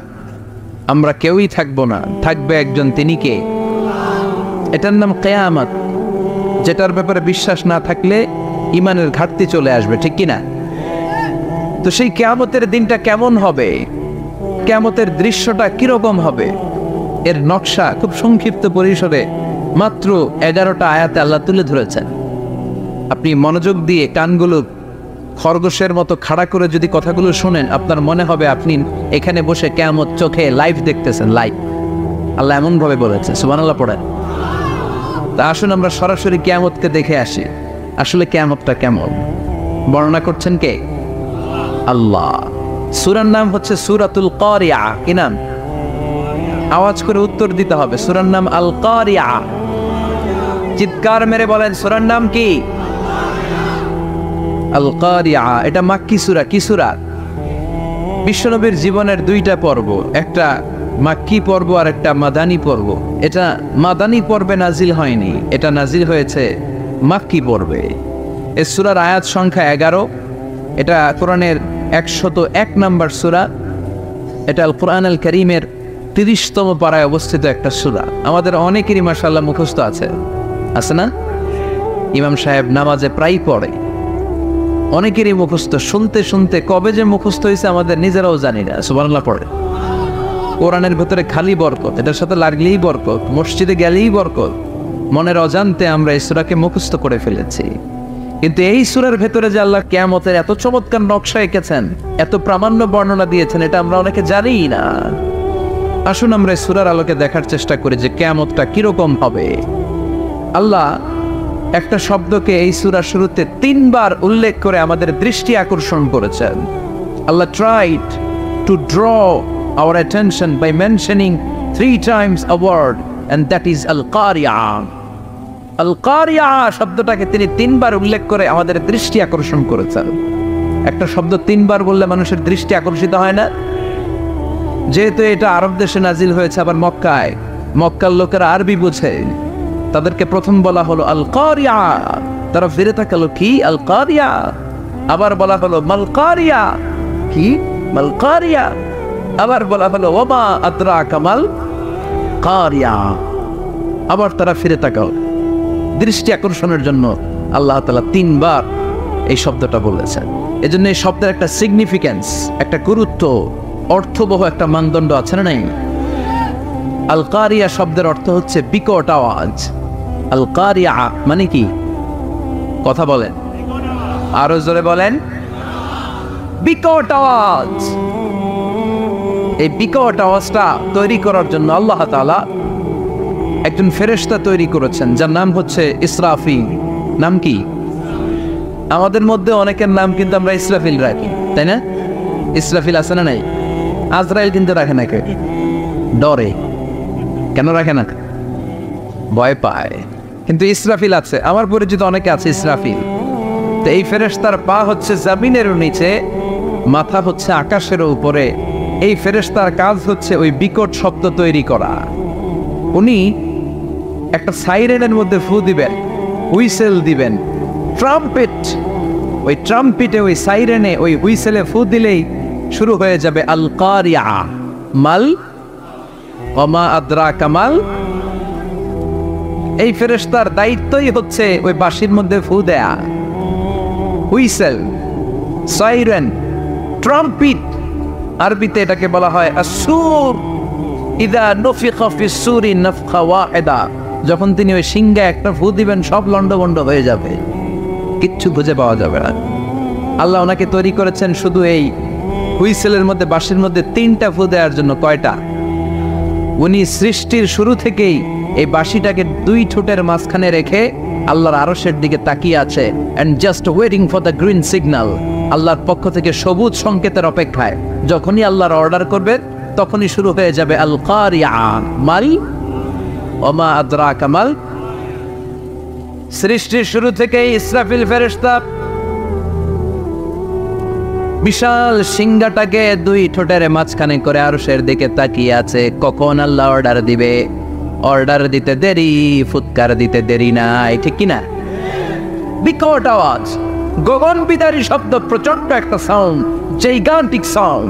আমরা কেউই থাকবো না, থাকবে একজন, তিনি কে? এটার নাম কিয়ামত, যেটার ব্যাপারে বিশ্বাস না থাকলে ইমানের ঘাটতি চলে আসবে, ঠিক কিনা? তো সেই কিয়ামতের দিনটা কেমন হবে, কিয়ামতের দৃশ্যটা কিরকম হবে, এর নকশা খুব সংক্ষিপ্ত পরিসরে মাত্র 11টা আয়াতে আল্লাহ তুলে ধরেছেন। আপনি মনোযোগ দিয়ে কানগুলো খরগোশের মতো খাড়া করে যদি কথাগুলো শোনেন, আপনার মনে হবে আপনি এখানে বসে কিয়ামত চোখে লাইভ দেখতেছেন, লাইভ। আল্লাহ এমন ভাবে বলেছে, সুবহানাল্লাহ পড়েন। তা আসুন আমরা সরাসরি কিয়ামতকে দেখে আসি, আসলে কিয়ামতটা কেমন বর্ণনা করছেন কে? আল্লাহ। সূরার নাম হচ্ছে সূরাতুল কারিয়া। কি নাম? আওয়াজ করে উত্তর দিতে হবে। সূরার নাম আল কারিয়া। চিৎকার মেরে বলেন, সূরার নাম কি? আল কারিয়া। এটা মাক্কি সূরা। কি সূরা? বিশ্বনবীর জীবনের দুইটা পর্ব, একটা মাক্কি পর্ব আর একটা মাদানী পর্ব। এটা মাদানী পর্বে নাজিল হয়নি, এটা নাজিল হয়েছে মাক্কি পর্বে। এই সূরার আয়াত সংখ্যা 11। এটা কোরআনের 101 নম্বর সূরা। এটা আল কোরআন আল কারীমের 30তম পারায় অবস্থিত একটা সূরা। আমাদের অনেকেরই মাশাআল্লাহ মুখস্থ আছে না? ইমাম সাহেব নামাজে প্রায় পড়ে, অনেকেরই মুখস্থ। শুনতে শুনতে কবে যে মুখস্থ হয়েছে আমাদের নিজেরাও জানি না। সুবহানাল্লাহ পড়ে। কোরআনের ভেতরে খালি বরকত, এটার সাথে লাগলেই বরকত, মসজিদে গেলেই বরকত। মনের অজান্তে আমরা এই সূরাকে মুখস্থ করে ফেলেছি। কিন্তু এই সূরার ভেতরে যে আল্লাহ কিয়ামতের এত চমৎকার নকশা এঁকেছেন, এত প্রামাণ্য বর্ণনা দিয়েছেন, এটা আমরা অনেকে জানিই না। আসুন আমরা এই সূরার আলোকে দেখার চেষ্টা করি যে কিয়ামতটা কিরকম হবে। আল্লাহ একটা শব্দকে এই সূরার শুরুতে 3 বার উল্লেখ করে আমাদের দৃষ্টি আকর্ষণ করেছেন। আল্লাহ tried to draw our attention by mentioning 3 times a word, and that is al-Qari'ah. আল-কারিয়া শব্দটাকে তিনি 3 বার উল্লেখ করে আমাদের দৃষ্টি আকর্ষণ করেছেন। একটা শব্দ 3 বার বললে মানুষের দৃষ্টি আকর্ষিত হয় না? যেহেতু এটা আরব দেশে নাজিল হয়েছে, আবার মক্কায়, মক্কার লোকেরা আরবি বুঝে, তাদেরকে প্রথম বলা হলো আল-কারিয়া, তারা ফিরে তাকালো, কি আল-কারিয়া? আবার বলা হলো মাল-কারিয়া, কি মাল-কারিয়া? আবার বলা হলো ওমা আদরাকা মাল-কারিয়া। আবার তারা ফিরে তাকালো। দৃষ্টি আকর্ষণের জন্য আল্লাহ তাআলা 3 বার এই শব্দটা বলেছেন। এজন্য এই শব্দের একটা সিগনিফিকেন্স, একটা গুরুত্ব, অর্থবহ একটা মানদণ্ড আছে না নাই? আল কারিয়া শব্দের অর্থ হচ্ছে বিকট আওয়াজ। আল কারিয়া মানে কি? কথা বলেন, আরো জোরে বলেন। বিকট আওয়াজ। এই বিকট আওয়াজটা তৈরি করার জন্য আল্লাহ তাআলা একজন ফেরেশতা তৈরি করেছেন, যার নাম হচ্ছে ইসরাফিল। নাম কি? আমাদের মধ্যে অনেকের নাম কিন্তু আমরা ইসরাফিল রাখি, তাই না? ইসরাফিল আছে না নাই? আজরাইল কিন্তু রাখে না, কে ডরে? কেন রাখে না? ভয় পায়। কিন্তু ইসরাফিল আছে, আমার পরিচিত অনেকে আছে ইসরাফিল। তো এই ফেরেশতার পা হচ্ছে জমিনের নিচে, মাথা হচ্ছে আকাশের উপরে। এই ফেরেশতার কাজ হচ্ছে ওই বিকট শব্দ তৈরি করা। উনি একটা সাইরেনের মধ্যে ফু দিবেন, হুইসেল দিবেন, ট্রাম্পেট। ওই ট্রাম্পেটে, ওই সাইরেনে, ওই হুইসেলে ফু দিলেই শুরু হয়ে যাবে আল কারিয়া। মাল ওমা আদরাকা মাল। এই ফেরেশতার দায়িত্বই হচ্ছে ওই বাঁশির মধ্যে ফু দেয়া। হুইসেল, সাইরেন, ট্রাম্পেট, আরবিতে এটাকে বলা হয় আসুর। ইদা নুফিখা ফিস-সূরি নাফখা ওয়াহিদা। যখন তিনি ওই সিংহে একটা ফু দিবেন, সব লন্ডভন্ড হয়ে যাবে, কিচ্ছু খুঁজে পাওয়া যাবে না। আল্লাহ ওনাকে তৈরি করেছেন শুধু এই হুইসেলের মধ্যে, বাঁশির মধ্যে 3টা ফু দেওয়ার জন্য। কয়টা? উনি সৃষ্টির শুরু থেকেই এই বাঁশিটাকে 2 ঠোঁটের মাঝখানে রেখে আল্লাহর আরশের দিকে তাকিয়ে আছে, and just waiting for the green signal। আল্লাহর পক্ষ থেকে সবুজ সংকেতের অপেক্ষায়। যখনই আল্লাহর অর্ডার করবে তখনই শুরু হয়ে যাবে আল কারিয়া। মাল ওমা আদরাকা মাল। সৃষ্টির শুরু থেকেই ইসরাফিল ফেরেশতা বিশাল সিংহাটাকে দুই ঠোঁটের মাঝখানে করে আরশের দিকে তাকিয়ে আছে, কখন আল্লাহ অর্ডার দিবে। অর্ডার দিতে দেরি, ফুৎকার দিতে দেরি নাই, ঠিক কিনা? বিকট আওয়াজ, গগন বিদারী শব্দ, প্রচন্ড একটা সাউন্ড, জাইগান্টিক সাউন্ড,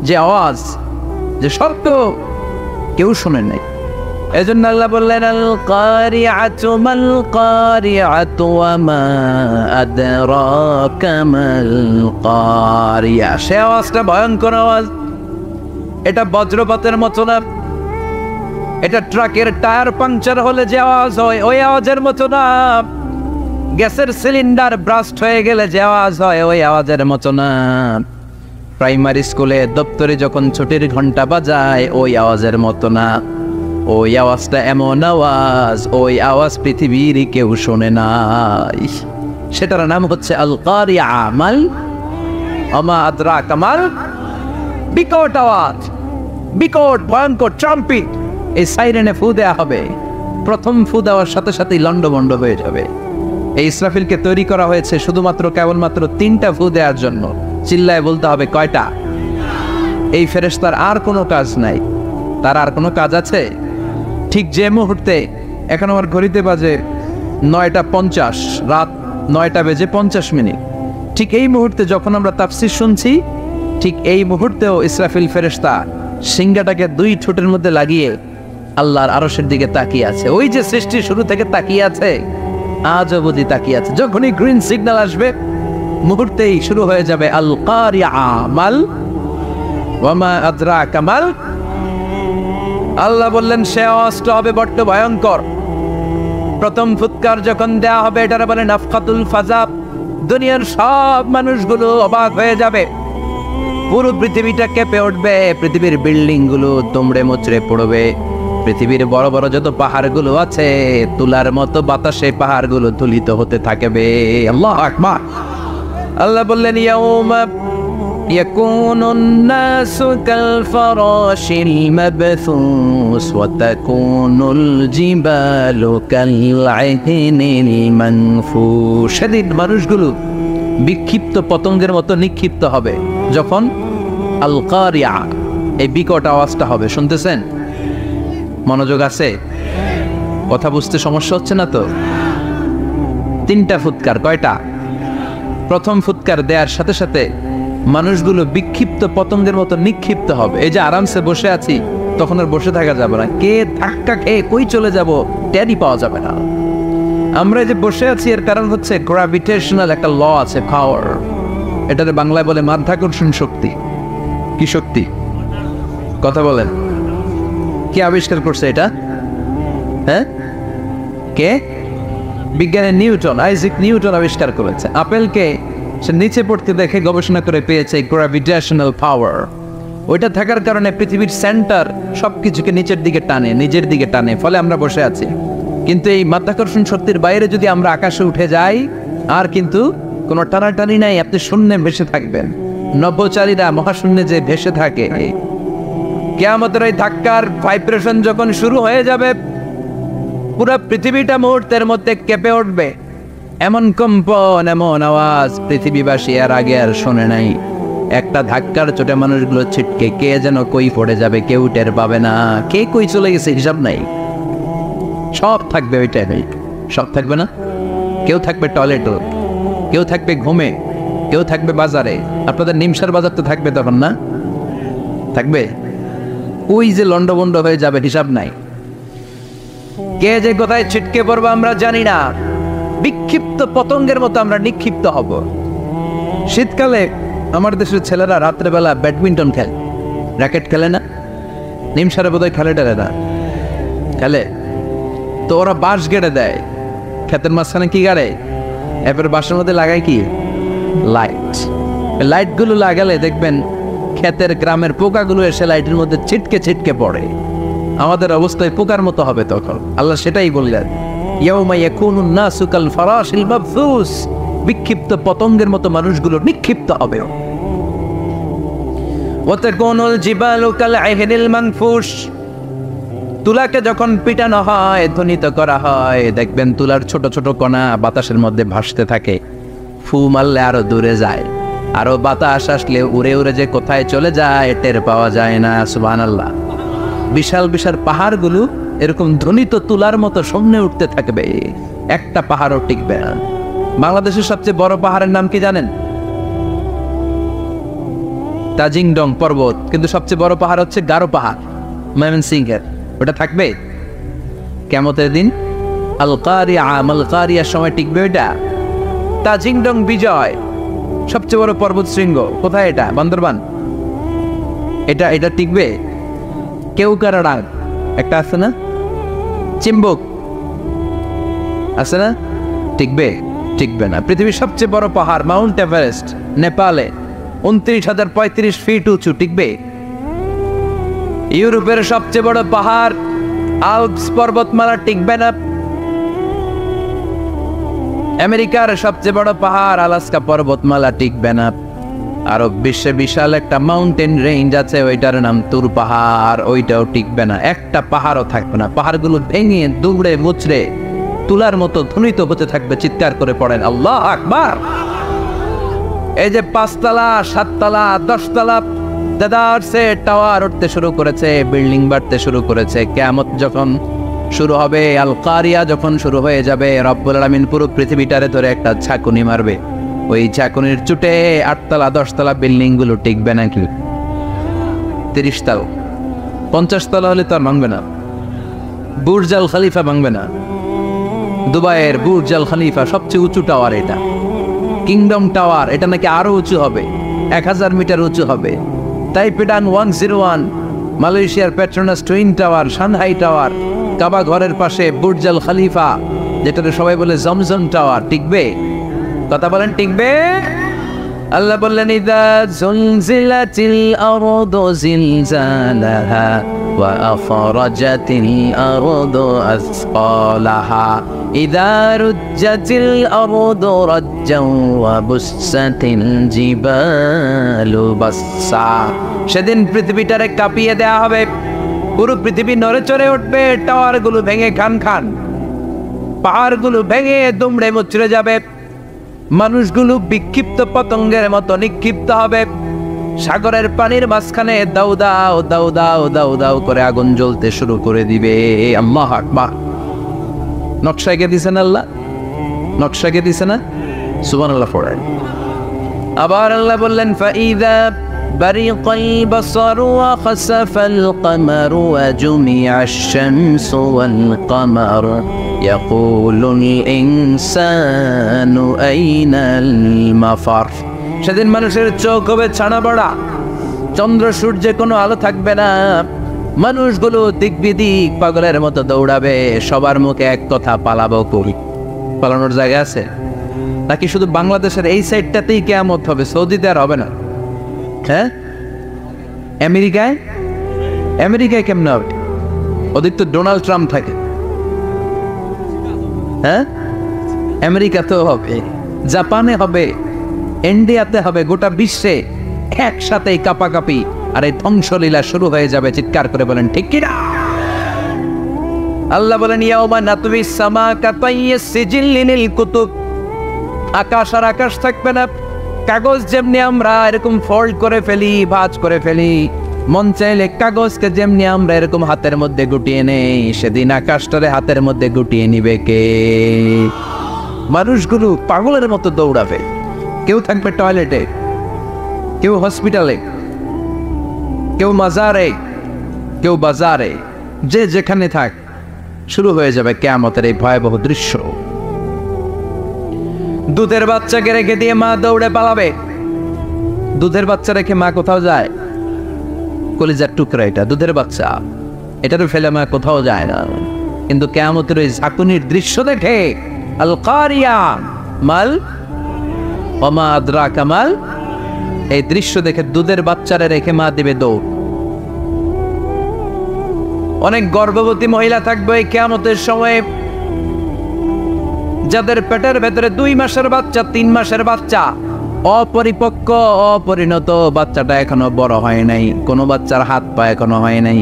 যে আওয়াজ, যে শব্দ কেউ শুনে নাই। এজন্য আল্লাহ বললেন আল কারিআতু মাল কারিআতু ওয়া মা আদরাকা মাল কারিয়া। সে আওয়াজটা ভয়ঙ্কর আওয়াজ, এটা বজ্রপাতের মতো না, এটা ট্রাকের টায়ার পাংচার হলে যে আওয়াজ হয় ওই আওয়াজের মতো না, গ্যাসের সিলিন্ডার ব্রাস্ট হয়ে গেলে যে আওয়াজ হয় ওই আওয়াজের মতো না, প্রাইমারি স্কুলে দপ্তরে যখন ছুটির ঘন্টা বাজায় ওই আওয়াজের মতো না। ওই আওয়াজটা এমন আওয়াজ, ওই আওয়াজ পৃথিবীর কেউ শোনে নাই। সেটার নাম হচ্ছে আল কারিআ মাল ওমা আদরাকা মাল। বিকট আওয়াজ, বিকট ভয়ঙ্কর ট্রাম্পিট, এই সাইরেনে ফু দেওয়া হবে। প্রথম ফু দেওয়ার সাথে সাথেই লন্ডভন্ড হয়ে যাবে। এই ইসরাফিলকে তৈরি করা হয়েছে শুধুমাত্র কেবলমাত্র 3টা ফু দেওয়ার জন্য। চিল্লায় বলতে হবে কয়টা? এই ফেরেশতার আর কোনো কাজ নাই, তার আর কোনো কাজ আছে? ঠিক যে মুহূর্তে, এখন আমার ঘড়িতে বাজে 9:50, রাত 9:50, ঠিক এই মুহূর্তে যখন আমরা তাফসীর শুনছি, ঠিক এই মুহূর্তেও ইসরাফিল ফেরেশতা সিংহাটাকে 2 ঠোঁটের মধ্যে লাগিয়ে আল্লাহর আরশের দিকে তাকিয়ে আছে। ওই যে সৃষ্টি শুরু থেকে তাকিয়ে আছে, আজ অবধি তাকিয়ে আছে। যখনই গ্রিন সিগন্যাল আসবে মুহূর্তেই শুরু হয়ে যাবে আল কারিআ মাল ওয়া মা আদরাকা মাল। আল্লাহ বললেন সে আওয়াজটা হবে বড্ড ভয়ঙ্কর। প্রথম ফুৎকার যখন দেয়া হবে, এটার বলে নাফখাতুল ফাজা। দুনিয়ার সব মানুষগুলো অবাক হয়ে যাবে, পুরো পৃথিবীটা কেঁপে উঠবে, পৃথিবীর বিল্ডিং গুলো দুমড়ে মুচড়ে পড়বে, পৃথিবীর বড় বড় যত পাহাড়গুলো আছে তুলার মতো বাতাসে পাহাড়গুলো তুলিত হতে থাকবে। আল্লাহু আকবার। আল্লাহ বললেন ইয়াউমা ইয়াকুনুন নাসু কাল ফারাশিল মাবথুস ওয়া তাকুনুল জিবালু কাল আহনিল মানফুশ। সেদিন মানুষগুলো বিক্ষিপ্ত পতঙ্গের মতো নিক্ষিপ্ত হবে যখন আল কারিআ, এই বিকট আওয়াজটা হবে। শুনতেছেন? মনোযোগ আছে? কথা বুঝতে সমস্যা হচ্ছে না তো? 3টা ফুৎকার, কয়টা? প্রথম ফুৎকার দেওয়ার সাথে সাথে মানুষগুলো বিক্ষিপ্ত পতঙ্গের মতো নিক্ষিপ্ত হবে। এই যে আরামসে বসে আছি, তখন আর বসে থাকা যাবে না, কে ধাক্কা খেয়ে কই চলে যাব টেরই পাওয়া যাবে না। আমরা যে বসে আছি এর কারণ হচ্ছে গ্র্যাভিটেশনাল একটা ল আছে, পাওয়ার। এটাতে বাংলায় বলে মাধ্যাকর্ষণ শক্তি। কি শক্তি? কথা বলেন। কে আবিষ্কার করছে এটা? হ্যাঁ, কে? বিজ্ঞানী নিউটন, আইজাক নিউটন আবিষ্কার করেছে। আপেলকে সে নিচে পড়তে দেখে গবেষণা করে পেয়েছে গ্র্যাভিটেশনাল পাওয়ার। ওইটা থাকার কারণে পৃথিবীর সেন্টার সবকিছুকে নিচের দিকে টানে, নিজের দিকে টানে, ফলে আমরা বসে আছি। কিন্তু এই মাধ্যাকর্ষণ শক্তির বাইরে যদি আমরা আকাশে উঠে যাই, আর কিন্তু কোনো টানাটানি নাই, আপনি শূন্যে ভেসে থাকবেন। নভোচারীরা মহাশূন্যে যে ভেসে থাকে, কিয়ামতের এই ধাক্কার ভাইব্রেশন যখন শুরু হয়ে যাবে, পুরো পৃথিবীটা মুহূর্তের মধ্যে কেঁপে উঠবে। এমন কম্পন, এমন আওয়াজ পৃথিবীবাসী এর আগে আর শোনে নাই। একটা ধাক্কার চোটে মানুষগুলো ছিটকে কে যেন কই পড়ে যাবে, কেউ টের পাবে না। কে কই চলে গেছে হিসাব নাই। সব থাকবে ওই টাইমে, সব থাকবে না। কেউ থাকবে টয়লেটে, কেউ থাকবে ঘুমে, কেউ থাকবে বাজারে। আপনাদের নিমসার বাজার তো থাকবে তখন, না থাকবে? ওই যে লন্ডভন্ড হয়ে যাবে, হিসাব নাই। কে যে কোথায় ছিটকে পড়বো আমরা জানি না। বিক্ষিপ্ত পতঙ্গের মতো আমরা নিক্ষিপ্ত হব। শীতকালে আমার দেশের ছেলেরা রাত্রেবেলা ব্যাডমিন্টন খেলে, র্যাকেট খেলে না? নিমসারে বোধহয় খেলে টেলে না, খেলে তো। ওরা বাঁশ গেড়ে দেয় ক্ষেতের মাঝখানে। কি গাড়ে? এরপরে বাঁশের মধ্যে লাগায় কি? লাইট। লাইটগুলো লাগালে দেখবেন ক্ষেতের গ্রামের পোকাগুলো এসে লাইটের মধ্যে ছিটকে ছিটকে পড়ে। আমাদের অবস্থায় পোকার মতো হবে তখন। আল্লাহ সেটাই বললেন, ইয়াউমা ইয়াকুনুন নাসু কাল ফারাশিল মাবথুস। বিক্ষিপ্ত পতঙ্গের মতো মানুষগুলো নিক্ষিপ্ত হবে। ওয়া তাকুনুল জিবালু কাল আহনিল মানফুশ। তুলাকে যখন পিটানো হয়, ধ্বনিত করা হয়, দেখবেন তুলার ছোট ছোট কণা বাতাসের মধ্যে ভাসতে থাকে। ফু মারলে আরো দূরে যায়। আরো বাতাস আসলে উড়ে উড়ে যে কোথায় চলে যায় টের পাওয়া যায় না। সুবহানাল্লাহ। বিশাল বিশাল পাহাড়গুলো এরকম ধ্বনিত তুলার মতো সামনে উঠতে থাকবে, একটা পাহাড়ও টিকবে না। বাংলাদেশের সবচেয়ে বড় পাহাড়ের নাম কি জানেন? তাজিংডং পর্বত। কিন্তু সবচেয়ে বড় পাহাড় হচ্ছে গারো পাহাড়, ময়মনসিংহের। ওটা থাকবে কিয়ামতের দিন? আল কারিয়া, মাল কারিয়ার সময় টিকবে ওইটা? তাজিংডং বিজয় সবচেয়ে বড় পর্বত শৃঙ্গ কোথায়? এটা বান্দরবান। এটা টিকবে? কেউকারাডাং একটা আছে না, চিম্বুক আছে না, টিকবে? টিকবে না। পৃথিবীর সবচেয়ে বড় পাহাড় মাউন্ট এভারেস্ট নেপালে 29,035 ফিট উঁচু, টিকবে? ইউরোপের সবচেয়ে বড় পাহাড় আল্পস পর্বতমালা, টিকবে না। আমেরিকার সবচেয়ে বড় পাহাড় আলাস্কা পর্বতমালা, টিকবে না। আরব বিশ্বে বিশাল একটা মাউন্টেন রেঞ্জ আছে, ওইটার নাম তুর পাহাড়, ওইটাও টিকবে না। একটা পাহাড়ও থাকবে না। পাহাড়গুলো ভেঙে দুমড়ে মুচড়ে তুলার মতো ধ্বনিত হতে থাকবে। চিৎকার করে পড়েন আল্লাহু আকবার। এই যে 5 তলা 7 তলা 10 তলা দেদারসে টাওয়ার উঠতে শুরু করেছে, বিল্ডিং বাড়তে শুরু করেছে। কিয়ামত যখন শুরু হবে, আল কারিয়া যখন শুরু হয়ে যাবে, রব্বুল আলামিন পুরো পৃথিবীটারে ধরে একটা ঝাঁকুনি মারবে। ওই ঝাঁকুনির চুটে 8 তলা 10 তলা বিল্ডিং গুলো টিকবে নাকি? 30 তলা 50 তলা হলে তো আর ভাঙবে না। বুর্জ আল খলিফা ভাঙবে না। দুবাইয়ের বুর্জ আল খলিফা সবচেয়ে উঁচু টাওয়ার, এটা কিংডম টাওয়ার। এটা নাকি আরো উঁচু হবে, 1000 মিটার উঁচু হবে। তাইপেডান 101, মালয়েশিয়ার Petronas twin tower, Shanghai tower, Kaaba ঘরের পাশে বুর্জ আল খলিফা, যেটাতে সবাই বলে জমজম টাওয়ার, টিকবে? কথা বলেন, টিকবে? আল্লাহ বললেন ইযা জুলজিলাতিল আরদু জিলজালাহা ওয়া আখরাজাতিল আরদু আসকালাহা ইযা রুজ্জাতিল আরদু রাজ্জান ওয়া বুসসাতিল জিবালু বাসসা। সেদিন পৃথিবীটারে কাঁপিয়ে দেয়া হবে, পুরো পৃথিবী নড়ে চড়ে উঠবে, টাওয়ারগুলো ভেঙে খান খান, পাহাড়গুলো ভেঙে দুমড়ে মুচড়ে যাবে, মানুষগুলো বিক্ষিপ্ত পতঙ্গের মতো নিক্ষিপ্ত হবে। সাগরের পানির মাঝখানে দাউ দাউ দাউ দাউ দাউ দাউ করে আগুন জ্বলতে শুরু করে দিবে। আল্লাহু আকবার। নকশা এঁকে দিছেন আল্লাহ, নকশা এঁকে দিছে না? সুবহানাল্লাহ পড়েন। আবার আল্লাহ বললেন ফাইযা বারিকাল বাসারু ওয়া খাসাফাল কামারু ওয়া জুমিআশ শামসু ওয়াল কামার ইয়াকুলুল ইনসানু আইনাল মাফার। সেদিন মানুষের চোখ হবে ছানা বড়া, চন্দ্র সূর্যে কোনো আলো থাকবে না, মানুষগুলো দিক বিদিক পাগলের মতো দৌড়াবে। সবার মুখে এক কথা, পালাবো কই? পালানোর জায়গা আছে নাকি? শুধু বাংলাদেশের এই সাইডটাতেই কিয়ামত হবে, সৌদিতে আর হবে না? হ্যাঁ, আমেরিকায় কেমন হবে? ওদিক তো ডোনাল্ড ট্রাম্প থাকে। হ্যাঁ, আমেরিকাতেও হবে, জাপানে হবে, ইন্ডিয়াতে হবে, গোটা বিশ্বে একসাথেই কাপাকাপি আর এই ধ্বংসলীলা শুরু হয়ে যাবে। চিৎকার করে বলেন ঠিক কিনা? আল্লাহ বলেন ইয়াউমা নাতবিস সামা কাতাইয়িস সিজিল্লিল কুতুব। আকাশ আর আকাশ থাকবে না। কাগজ যেমনি আমরা এরকম ফোল্ড করে ফেলি, ভাঁজ করে ফেলি, মন চাইলে কাগজকে যেমনি আমরা এরকম হাতের মধ্যে গুটিয়ে নেই, সেদিন আকাশটারে হাতের মধ্যে গুটিয়ে নিবে কে? মানুষগুলো পাগলের মতো দৌড়াবে। কেউ থাকবে টয়লেটে, কেউ হসপিটালে, কেউ মাজারে, কেউ বাজারে, যে যেখানে থাক, শুরু হয়ে যাবে কিয়ামতের এই ভয়াবহ দৃশ্য। দুধের বাচ্চাকে রেখে দিয়ে মা দৌড়ে পালাবে। দুধের বাচ্চা রেখে মা কোথাও যায়? কলিজার টুকরা এটা, দুধের বাচ্চা, এটারও ফেলে মা কোথাও যায় না। কিন্তু কিয়ামতের ওই ঝাঁকুনির দৃশ্য দেখে, আল কারিয়া মাল ওয়া মা আদরাকা মাল, এই দৃশ্য দেখে দুধের বাচ্চারে রেখে মা দিবে দৌড়। অনেক গর্ভবতী মহিলা থাকবে এই কিয়ামতের সময়ে, যাদের পেটের ভেতরে 2 মাসের বাচ্চা, 3 মাসের বাচ্চা, অপরিপক্ক অপরিণত, বাচ্চাটা এখনো বড় হয় নাই, কোনো বাচ্চার হাত পা এখনো হয় নাই।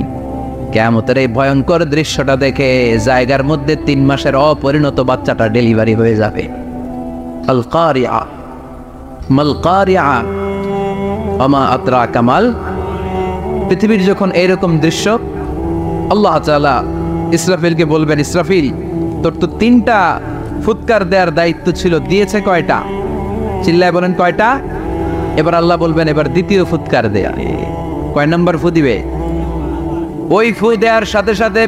কিয়ামতের এই ভয়ঙ্কর দৃশ্যটা দেখে জায়গার মধ্যে 3 মাসের অপরিণত বাচ্চাটা ডেলিভারি হয়ে যাবে। আল কারিয়া মাল কারিআ ওমা আদরাকা মাল। পৃথিবীর যখন এইরকম দৃশ্য, আল্লাহ তাআলা ইসরাফিলকে বলবেন, ইসরাফিল তোর তো 3টা ফুৎকার দেওয়ার দায়িত্ব ছিল, দিয়েছে কয়টা? চিল্লায় বলেন কয়টা? এবার আল্লাহ বলবেন এবার দ্বিতীয় ফুৎকার দেয়া। কয় নম্বর ফু দিবে? ওই ফু দেওয়ার সাথে সাথে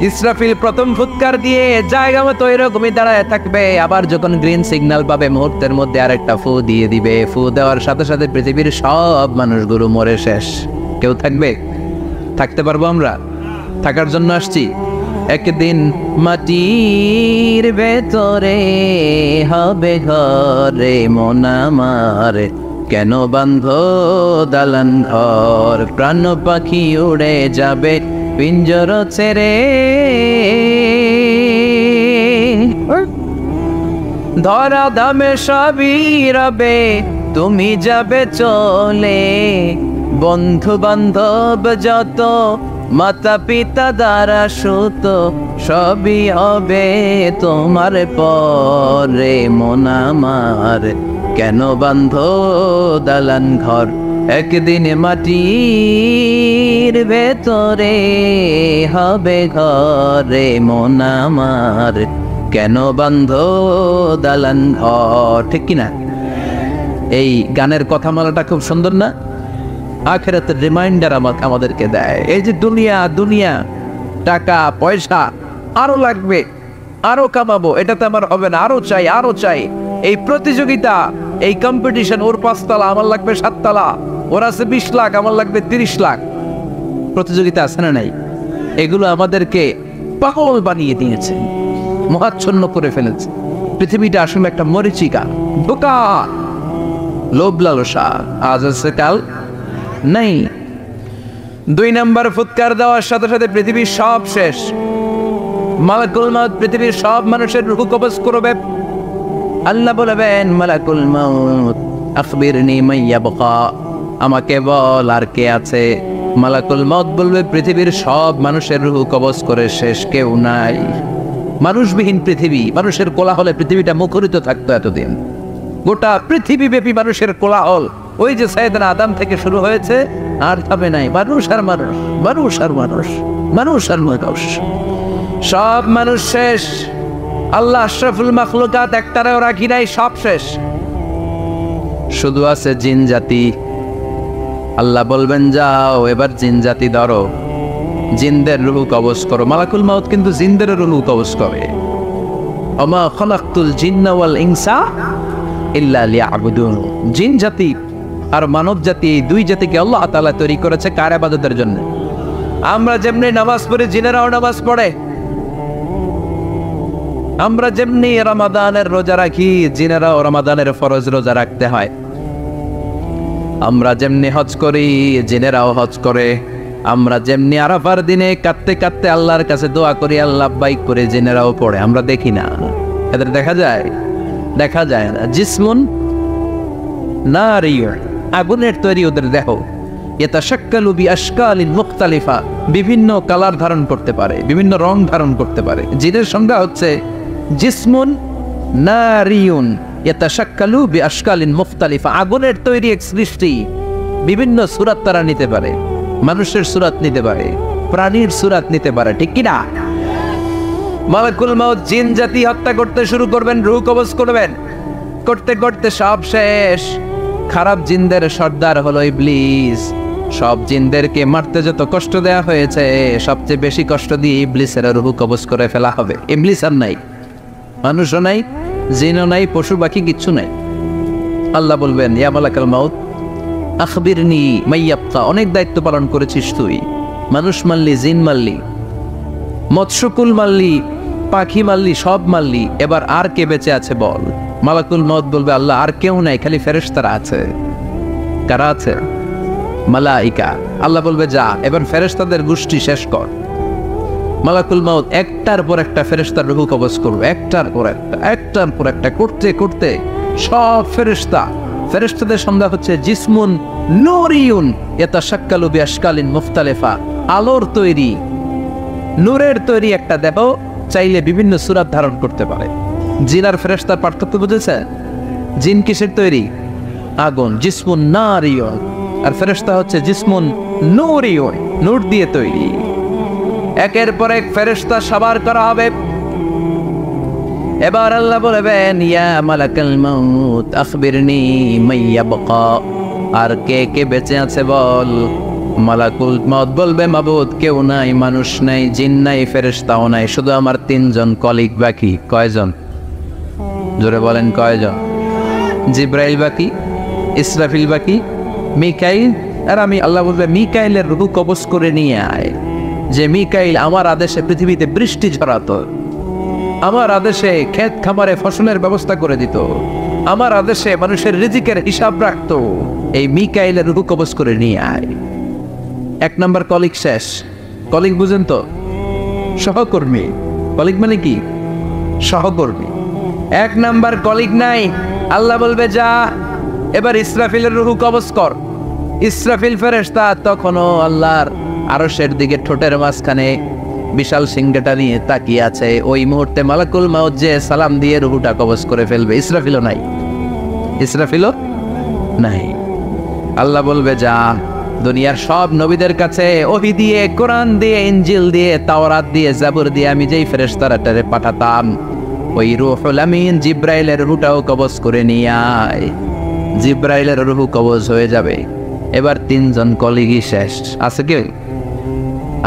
ইসরাফিল প্রথম ফুৎকার দিয়ে জায়গা মতো এরকমই দাঁড়ায় থাকবে, আবার যখন গ্রিন সিগন্যাল পাবে মুহূর্তের মধ্যে আরেকটা ফু দিয়ে দিবে। ফু দেওয়ার সাথে সাথে পৃথিবীর সব মানুষগুলো মরে শেষ। কেউ থাকবে? থাকতে পারবো আমরা? থাকার জন্য আসছি। একদিন মাটির ভেতরে হবে ঘরে মন আমার, কেন বান্ধ দালান ঘর, প্রাণ পাখি উড়ে যাবে পিঞ্জর ছেড়ে, ধরা ধামে সবই রবে তুমি যাবে চলে, বন্ধু বান্ধব যত মাতা পিতা দ্বারা সুত সবই হবে তোমার পরে মন আমার, কেন বান্ধ দালান ঘর, একদিন মাটির ভেতরে হবে ঘরে মন আমার, কেন বান্ধ দালান ঘর। ঠিক কিনা? এই গানের কথামালাটা খুব সুন্দর না? আখিরাতের রিমাইন্ডার আমাদেরকে দেয়। এই যে দুনিয়া দুনিয়া, টাকা পয়সা আরো লাগবে, আরো কামাবো, এটাতে আমার হবে না, আরো চাই আরো চাই। এই প্রতিযোগিতা, এই কম্পিটিশন, ওর 5 তলা আমার লাগবে 7 তলা, ওর আছে 20 লাখ আমার লাগবে 30 লাখ। প্রতিযোগিতা আছে না নাই? এগুলো আমাদেরকে পাগল বানিয়ে দিয়েছে, মহাচ্ছন্ন করে ফেলেছে। পৃথিবীটা আসলে একটা মরিচিকা, ধোঁকা, লোভ লালসা, আজ আছে কাল নাই। 2 নম্বর ফুৎকার দেওয়ার সাথে সাথে পৃথিবীর সব শেষ। মালাকুল মাউত পৃথিবীর সব মানুষের রূহ কবজ করবে। আল্লাহ বলবেন, মালাকুল মাউত আখবিরনি মাইয়াবকা, আমাকে বল আর কে আছে। মালাকুল মাউত বলবে, পৃথিবীর সব মানুষের রূহ কবজ করে শেষ, কেউ নাই। মানুষবিহীন পৃথিবী, মানুষের কোলাহলে পৃথিবীটা মুখরিত থাকতো এতদিন। গোটা পৃথিবীব্যাপী মানুষের কোলাহল, ওই যে সাইয়েদনা আদম থেকে শুরু হয়েছে, আর থামে নাই। মানুষ আর মানুষ, মানুষ আর মানুষ, মানুষ আর মানুষ, সব মানুষ শেষ। আল্লাহ আশরাফুল মাখলুকাত একটারেও রাখি নাই, সব শেষ। শুধু আছে জিন জাতি। আল্লাহ বলবেন, যাও এবার জিন জাতি ধরো, জিনদের রূহ কবজ করো। মালাকুল মাউত কিন্তু জিনদের রূহ কবজ করে। ওমা খালাকতুল জিন্না ওয়াল ইনসা ইল্লা লিয়াবুদুন। জিন জাতি আর মানব জাতি, এই 2 জাতিকে আল্লাহ তাআলা তৈরি করেছে কার ইবাদতের জন্য। আমরা যেমনি নামাজ পড়ি, জিনেরাও নামাজ পড়ে। আমরা যেমনি রমাদানের রোজা রাখি, জিনেরাও রমাদানের ফরজ রোজা রাখতে হয়। আমরা যেমনি হজ করি, জিনেরাও হজ করে। আমরা যেমনি আরাফার দিনে কাঁদতে কাঁদতে আল্লাহর কাছে দোয়া করি, আল্লাহ বাইক করে, জিনেরাও পড়ে। আমরা দেখি না, এদের দেখা যায়? দেখা যায় না। জিসমুন নারিয়্যুন, আগুনের তৈরি ওদের দেহ। ইয়াতাশাক্কালু বিআশকালিন মুখতালিফা, বিভিন্ন কালার ধারণ করতে পারে, বিভিন্ন রং ধারণ করতে পারে। জিনের সংজ্ঞা হচ্ছে জিসমুন নারিয়্যুন ইয়াতাশাক্কালু বিআশকালিন মুখতালিফা, আগুনের তৈরি এক সৃষ্টি। বিভিন্ন সূরত তারা নিতে পারে, মানুষের সূরত নিতে পারে, প্রাণীর সূরত নিতে পারে। ঠিক কি না? মালাকুল মাউত জিন জাতি হত্যা করতে শুরু করবেন, রূহ কবজ করবেন। করতে করতে সব শেষ। খারাপ জিনদের সর্দার হলো ইবলিস। সব জিনদেরকে মারতে যত কষ্ট দেয়া হয়েছে, সবচেয়ে বেশি কষ্ট দিয়ে ইবলিসের রূহ কবজ করে ফেলা হবে। ইবলিস আর নাই, মানুষও নাই, জিনও নাই, পশু পাখি কিচ্ছু নাই। আল্লাহ বলবেন, ইয়া মালাকুল মাউত আখবিরনি মাইয়াবকা, অনেক দায়িত্ব পালন করেছিস তুই। মানুষ মারলি, জিন মারলি, মৎস্যকুল মারলি, পাখি মারলি, সব মারলি, এবার আর কে বেঁচে আছে বল। মালাকুল মউত বলবে, আল্লাহ আর কেউ নাই, খালি ফেরেশতারা আছে। কারা আছে? মালাইকা। আল্লাহ বলবে, যা এবার ফেরেশতাদের গোষ্ঠী শেষ কর। মালাকুল মউত একটার পর একটা ফেরেশতার রূহ কবজ করবে, একটার পর একটা, একটার পর একটা, করতে করতে সব ফেরেশতা। ফেরেশতাদের সংজ্ঞা হচ্ছে জিসমুন নূরিয়ুন ইয়াতাশাক্কালু বিআশকালিন মুখতালিফা, আলোর তৈরি, নূরের তৈরি একটা দেহ, চাইলে বিভিন্ন সূরত ধারণ করতে পারে। জিন আর ফেরেশতার পার্থক্য বুঝেছে? জিন কিসের তৈরি? আগুন, জিসমুন নারিয়ন। আর ফেরেশতা হচ্ছে জিসমুন নূরিয়ন, নূর দিয়ে তৈরি। একের পর এক ফেরেশতা সবার করা হবে। এবার আল্লাহ বলবেন, ইয়া মালাকাল মাউত আখবিরনি মাইয়াবকা, আর কে কে বেঁচে আছে বল। মালাকুল মউত বলবে, মাবুদ কেউ নাই, মানুষ নাই, জিন নাই, ফেরেশতাও নাই, শুধু আমার 3 জন কলিগ বাকি। কয়জন? জোরে বলেন কয়জন? জিব্রাইল বাকি, ইসরাফিল বাকি, মিকাইল আর আমি। আল্লাহ বলবে, মিকাইলের রূহ কবজ করে নিয়ে আয়। যে মিকাইল আমার আদেশে পৃথিবীতে বৃষ্টি ঝরাতো, আমার আদেশে ক্ষেত খামারে ফসলের ব্যবস্থা করে দিত, আমার আদেশে মানুষের রিজিকের হিসাব রাখতো। এই মিকাইলের রূহ কবজ করে নিয়ে আয়। 1 নম্বর কলিগ শেষ। কলিগ বুঝেন তো? সহকর্মী। কলিগ মানে কি? সহকর্মী। 1 নম্বর কলিগ নাই। আল্লাহ বলবে, যা এবার ইসরাফিলের রূহ কবজ কর। ইসরাফিল ফেরেশতা তখনও আল্লাহর আরশের দিকে ঠোঁটের মাঝখানে বিশাল সিংহাটা নিয়ে তাকিয়ে আছে। ওই মুহূর্তে মালাকুল মাউত যে সালাম দিয়ে রূহটা কবজ করে ফেলবে। ইসরাফিলও নাই, ইসরাফিলও নাই। আল্লাহ বলবে, যা দুনিয়ার সব নবীদের কাছে ওহী দিয়ে, কোরআন দিয়ে, ইনজিল দিয়ে, তাওরাত দিয়ে, জাবুর দিয়ে আমি যেই ফেরেশতাটারে পাঠাতাম, ওই রূহুল আমিন জিব্রাইলের রূহটাও কবজ করে নিয়ে আয়। জিব্রাইলের রূহ কবজ হয়ে যাবে। এবার 3 জন কলিগই শেষ। আছে কেউ?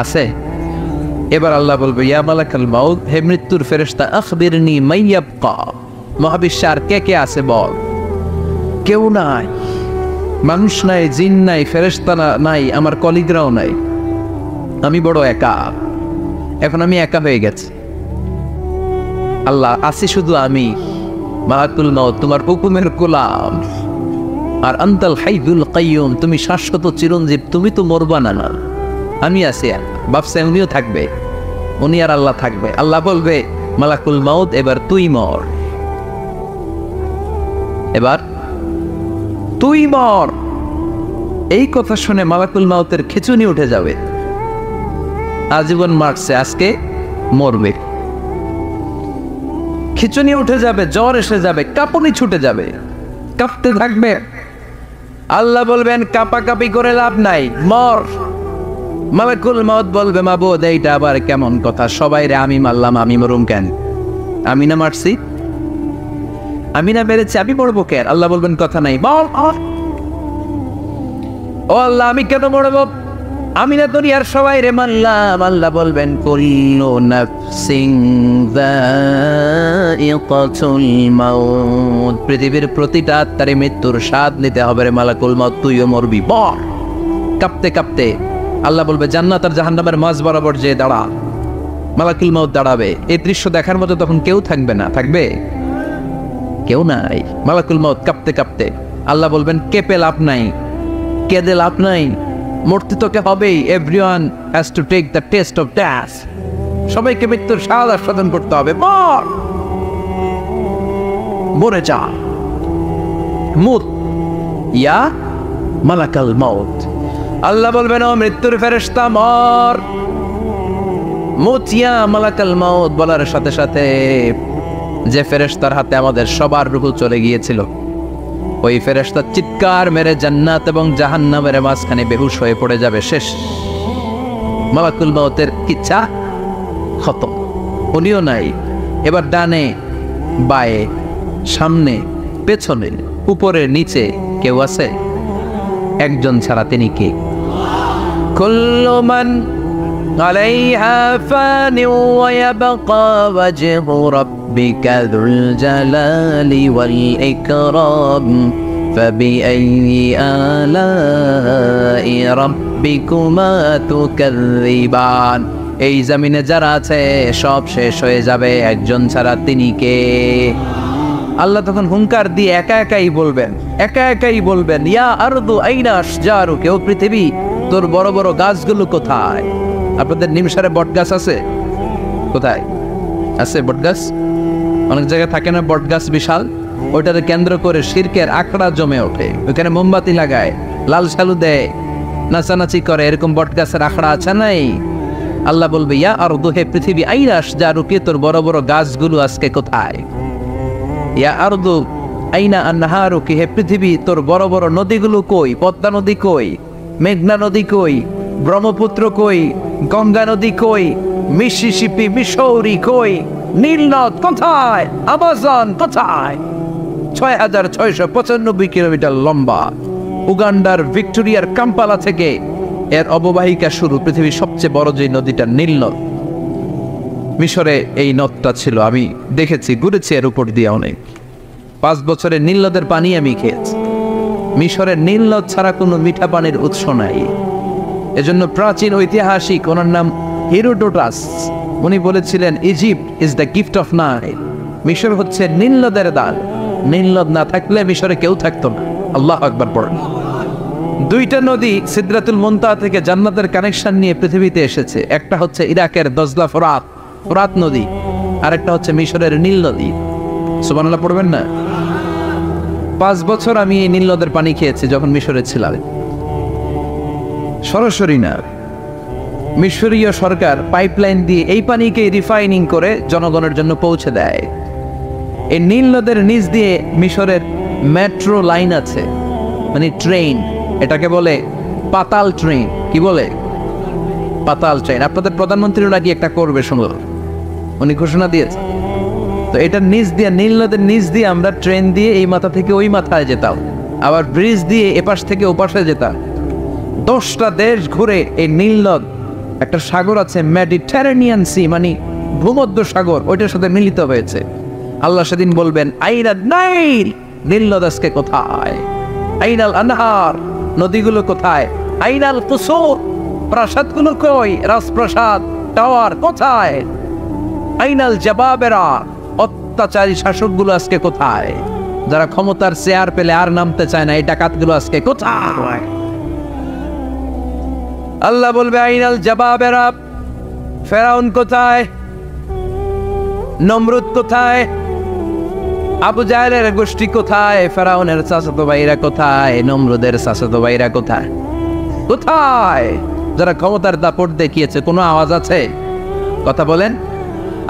আছে? এবার আল্লাহ বলবে, ইয়া মালাকাল মাউত, হে মৃত্যুর ফেরেশতা, আখবিরনি মাইয়াবকা, মহাবিশ্বে আর কে কে আছে বল। কেউ নাই, মানুষ নাই, জিন নাই, ফেরেশতা নাই, আমার কলিগরাও নাই, আমি বড় একা। এখন আমি একা হয়ে গেছি। আল্লাহ, আছি শুধু আমি, মালাকুল মাউত, তোমার হুকুমের গোলাম। আর আনতাল হাইয়ুল কাইয়ুম, তুমি শাশ্বত চিরঞ্জীব, তুমি তো মরবা না। না, আমি আছি। ভাবছে উনিও থাকবে, উনি আর আল্লাহ থাকবে। আল্লাহ বলবে, মালাকুল মাউত এবার তুই মর, এবার তুই মর। এই কথা শুনে মালাকুল মাউতের খিঁচুনি উঠে যাবে। আজীবন মারছে, আজকে মরবে। খিঁচুনি উঠে যাবে, জ্বর এসে যাবে, কাঁপুনি ছুটে যাবে, কাঁপতে থাকবে। আল্লাহ বলবেন, কাঁপাকাঁপি করে লাভ নাই, মর। মালাকুল মাউত বলবে, মাবুদ এইটা আবার কেমন কথা? সবাই রে আমি মারলাম, আমি মরুম কেন? আমি না মারছি, আমি না মেরেছি, আমি মরবো কেন? আল্লাহ বলবেন, কথা নাই, মর। ও আল্লাহ, আমি কেন মরবো? আমি না দুনিয়ার সবাই রে মারলাম। আল্লাহ বলবেন, কুল্লু নাফসিন যায়িকাতুল মাউত, পৃথিবীর প্রতিটা আত্মারে মৃত্যুর স্বাদ নিতে হবে রে মালাকুল মাউত, তুইও মরবি, মর। কাঁপতে কাঁপতে আল্লাহ বলবে, জান্নাত আর জাহান্নামের মাঝ বরাবর যে দাঁড়া। মালাকুল মাউত দাঁড়াবে। এই দৃশ্য দেখার মতো তখন কেউ থাকবে না। থাকবে? কেউ নাই। মালাকুল মাউত কাঁপতে কাঁপতে। আল্লাহ বলবেন, কেঁপে লাভ নাই, কেঁদে লাভ নাই, মরতে তোকে হবেই। Everyone has to take the test of death, সবাইকে মৃত্যুর স্বাদ আস্বাদন করতে হবে। মর, মরে যা, মুত ইয়া মালাকাল মাউত। আল্লাহ বলবেন, ও মৃত্যুর ফেরেশতা, মর, মুত ইয়া মালাকাল মাউত। বলার সাথে সাথে যে ফেরেশতার হাতে আমাদের সবার রূহ চলে গিয়েছিল, ওই ফেরেশতা চিৎকার মেরে জান্নাত এবং জাহান্নামের মাঝখানে বেহুশ হয়ে পড়ে যাবে। শেষ। মালাকুল মাউতের ইচ্ছা খতম, উনিও নাই। এবার ডানে বায়ে, সামনে পেছনে, উপরে নিচে কেউ আছে? একজন ছাড়া, তিনি কে? কুল্লু মান আলাইহা ফানি ওয়া ইয়াবকা ওয়াজহু রাব্বিকা যুল জালালি ওয়াল ইকরাম ফাবিআইয়ি আলাই রাব্বিকুমা তুকাযযিবান। এই জমিনে যারা আছে সব শেষ হয়ে যাবে, একজন ছাড়া, তিনি কে? আল্লাহ তখন হুঙ্কার দিয়ে একা একাই বলবেন, একা একাই বলবেন, ইয়া আরদু আইনা আশজারুকি, ও পৃথিবী তোর বড় বড় গাছগুলো কোথায়? আপনাদের নিমসারে বট গাছ আছে? কোথায় আছে বট গাছ? অনেক জায়গায় থাকে না বট গাছ বিশাল, ওইটাকে কেন্দ্র করে শিরকের আখড়া জমে ওঠে, ওখানে মোমবাতি লাগায়, লাল সালু দেয়, নাচানাচি করে, এরকম বট গাছের আখড়া আছে নাই? আল্লাহ বলবে, ইয়া আরদু, হে পৃথিবী, আইনা আশজারুকি, তোর বড় বড় গাছগুলো আজকে কোথায়? ইয়া আরদু আইনা আনহারুকি, হে পৃথিবী তোর বড় বড় নদীগুলো কই? পদ্মা নদী কই? মেঘনা নদী কই? ব্রহ্মপুত্র কই? গঙ্গা নদী কই? মিসিসিপি, মিসৌরি কই? নীল নদ কোথায়? আমাজন কোথায়? 6,695 কিলোমিটার লম্বা। উগান্ডার ভিক্টোরিয়ার কাম্পালা থেকে এর অববাহিকা শুরু। পৃথিবীর সবচেয়ে বড় যে নদীটা নীল নদ, মিশরে এই নদটা ছিল। আমি দেখেছি, ঘুরেছি এর উপর দিয়ে অনেক। 5 বছরে নীল নদের পানি আমি খেয়েছি। মিশরের নীল নদ ছাড়া কোনো মিঠা পানির উৎস নাই। এজন্য প্রাচীন ঐতিহাসিক, ওনার নাম হেরোডোটাস, উনি বলেছিলেন Egypt is the gift of Nile. মিশর হচ্ছে নীল নদের দান। নীল নদ না থাকলে মিশরে কেউ থাকতো না। আল্লাহ আকবার পড়েন। 2টা নদী সিদরাতুল মুনতাহা থেকে জান্নাতের কানেকশন নিয়ে পৃথিবীতে এসেছে। একটা হচ্ছে ইরাকের দজলা ফোরাত নদী, আর একটা হচ্ছে মিশরের নীল নদী। সুবহানাল্লাহ পড়বেন না? 5 বছর আমি এই নীল নদের পানি খেয়েছি যখন মিশরে ছিলাম। সরাসরি না, মিশরীয় সরকার পাইপলাইন দিয়ে এই পানিকে রিফাইনিং করে জনগণের জন্য পৌঁছে দেয়। এই নীল নদের নিচ দিয়ে মিশরের মেট্রো লাইন আছে, মানে ট্রেন। এটাকে বলে পাতাল ট্রেন। কি বলে? পাতাল ট্রেন। আপনাদের প্রধানমন্ত্রীও নাকি একটা করবে, শুনল, উনি ঘোষণা দিয়েছে। তো এটার নিচ দিয়ে, নীল নদের নিচ দিয়ে আমরা ট্রেন দিয়ে এই মাথা থেকে ওই মাথায় যেতাম, আবার ব্রিজ দিয়ে এপাশ থেকে ওপাশে যেতাম। 10টা দেশ ঘুরে এই নীল নদ, একটা সাগর আছে মেডিটেরেনিয়ান সি, মানে ভূমধ্য সাগর, ওইটার সাথে মিলিত হয়েছে। আল্লাহ সেদিন বলবেন আইনা নাইল, নীল নদ আজকে কোথায়? আইনাল আনহার, নদীগুলো কোথায়? আইনাল কুসুর, প্রাসাদগুলো কই? রাজপ্রাসাদ, টাওয়ার কোথায়? আইনাল জাবাবেরা, অত্যাচারী শাসকগুলো আজকে কোথায়? যারা ক্ষমতার চেয়ার পেলে আর নামতে চায় না, এই ডাকাতগুলো আজকে কোথায়? আল্লাহ বলবে আইনাল জাবাবেরা, ফেরাউন কোথায়? নমরুদ কোথায়? আবু জাহেলের গোষ্ঠী কোথায়? ফেরাউনের চাচাতো ভাইরা কোথায়? নমরুদের চাচাতো ভাইরা কোথায়? কোথায়? যারা ক্ষমতার দাপট দেখিয়েছে, কোনো আওয়াজ আছে? কথা বলেন।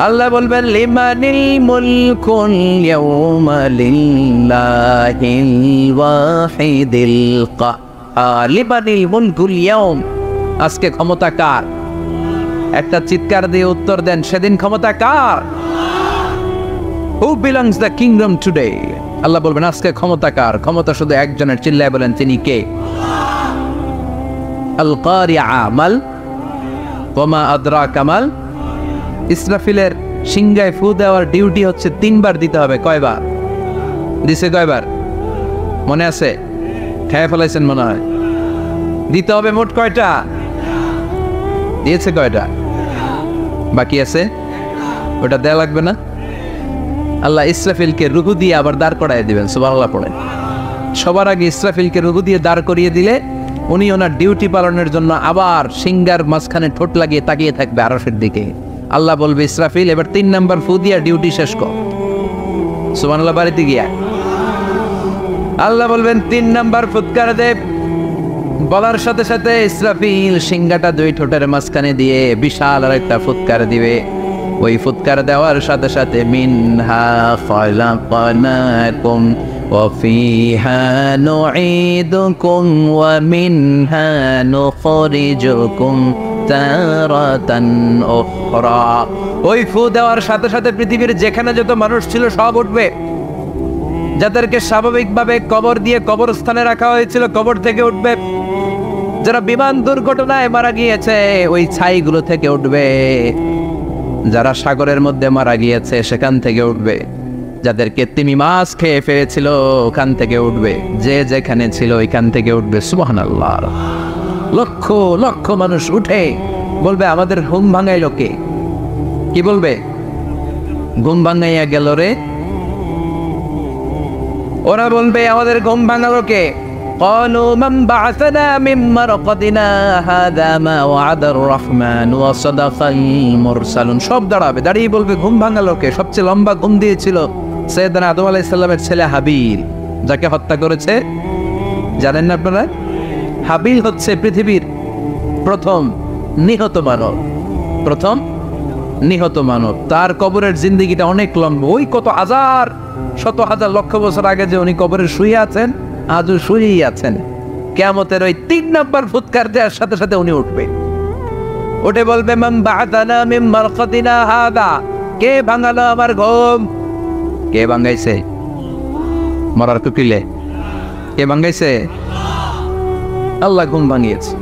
আল্লাহ বলবেন লিমানিল মুলকুল ইয়াউমা লিল্লাহিল ওয়াহিদিল কাহ্হার। লিমানিল মুলকুল ইয়াউম, আজকে ক্ষমতা কার? একটা চিৎকার দিয়ে উত্তর দেন, সেদিন ক্ষমতা কার? Who belongs the kingdom today? আল্লাহ বলবেন আজকে ক্ষমতা কার? ক্ষমতা শুধু একজনের। চিল্লায় বলেন, তিনি কে? আল কারিআ মাল ওয়া মা আদরাকা মাল। ইসরাফিলের সিংহায় ফু দেওয়ার ডিউটি হচ্ছে 3 বার দিতে হবে। কয়বার দিছে? কয়বার মনে আছে? খেয়ে ফেলাইছেন মনে হয়। দিতে হবে মোট কয়টা? দিয়েছে কয়টা? বাকি আছে? ওটা দেয়া লাগবে না? আল্লাহ ইসরাফিলকে রুহু দিয়ে আবার দাঁড় করাই দিবেন। সুবহানাল্লাহ পড়েন। সবার আগে ইসরাফিলকে রুহু দিয়ে দাঁড় করিয়ে দিলে উনি ওনার ডিউটি পালনের জন্য আবার সিংহার মাঝখানে ঠোঁট লাগিয়ে তাকিয়ে থাকবে আরশের দিকে। আল্লাহ বলবে ইসরাফিল এবার 3 নাম্বার ফু দিয়া ডিউটি শেষ কর। সুবহানাল্লাহ। বাড়িতে গিয়া আল্লাহ বলবেন 3 নাম্বার ফুৎকার দে। বলার সাথে সাথে ইসরাফিল সিংহাটা 2 ঠোঁটের মাঝখানে দিয়ে বিশাল আর একটা ফুৎকার দিবে। ওই ফুৎকার দেওয়ার সাথে সাথে মিনহা খালাকনাকুম ওয়া ফিহা নুঈদুকুম ওয়া মিনহা নুখরিজুকুম তারাতান উখরা। ওই ফু দেওয়ার সাথে সাথে পৃথিবীর যেখানে যত মানুষ ছিল সব উঠবে। যাদেরকে স্বাভাবিকভাবে কবর দিয়ে কবরস্থানে রাখা হয়েছিল কবর থেকে উঠবে। যারা বিমান দুর্ঘটনায় মারা গিয়েছে ওই ছাইগুলো থেকে উঠবে। যারা সাগরের মধ্যে মারা গিয়েছে সেখান থেকে উঠবে। যাদেরকে তিমি মাছ খেয়ে ফেলেছিল ওখান থেকে উঠবে। যে যেখানে ছিল ওইখান থেকে উঠবে। সুবহানাল্লাহ। লক্ষ লক্ষ মানুষ উঠে বলবে আমাদের ঘুম ভাঙাইল কে? কি বলবে? ঘুম ভাঙাইয়া গেল রে। ওরা বলবে আমাদের ঘুম ভাঙালো কে? قالوا من بعثنا من مرقدنا هذا ما وعد الرحمن وصدق المرسلون। সব দাঁড়াবে, দাঁড়িয়ে বলবে ঘুম ভাঙালো কে? সবচেয়ে লম্বা ঘুম দিয়েছিল সৈয়দনা আদম আলাইহিস সালামের ছেলে হাবিল, যাকে হত্যা করেছে। জানেন না আপনারা? হাবিল হচ্ছে পৃথিবীর প্রথম নিহত মানব। প্রথম নিহত মানব, তার কবরের জিন্দেগিটা অনেক লম্বা। ওই কত হাজার শত হাজার লক্ষ বছর আগে যে উনি কবরে শুয়ে আছেন, আজও শুয়েই আছেন। কিয়ামতের ওই 3 নাম্বার ফুৎকার দেওয়ার সাথে সাথে উনি উঠবে, উঠে বলবে মান বা'আতানা মিন মারকাদিনা হাদা, কে ভাঙালো আমার ঘুম? কে ভাঙাইছে? মরার কুকিলে কে ভাঙাইছে? আল্লাহ ঘুম ভাঙিয়েছে।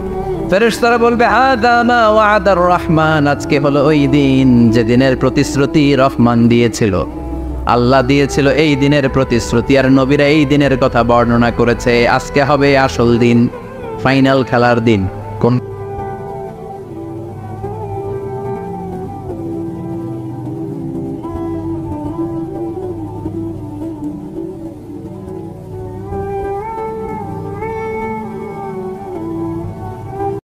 ফেরেশতারা বলবে হাদা মা ওয়াদার রহমান, আজকে হলো ওই দিন যে দিনের প্রতিশ্রুতি রহমান দিয়েছিল, আল্লাহ দিয়েছিল এই দিনের প্রতিশ্রুতি, আর নবীরা এই দিনের কথা বর্ণনা করেছে। আজকে হবে আসল দিন, ফাইনাল খেলার দিন। কোন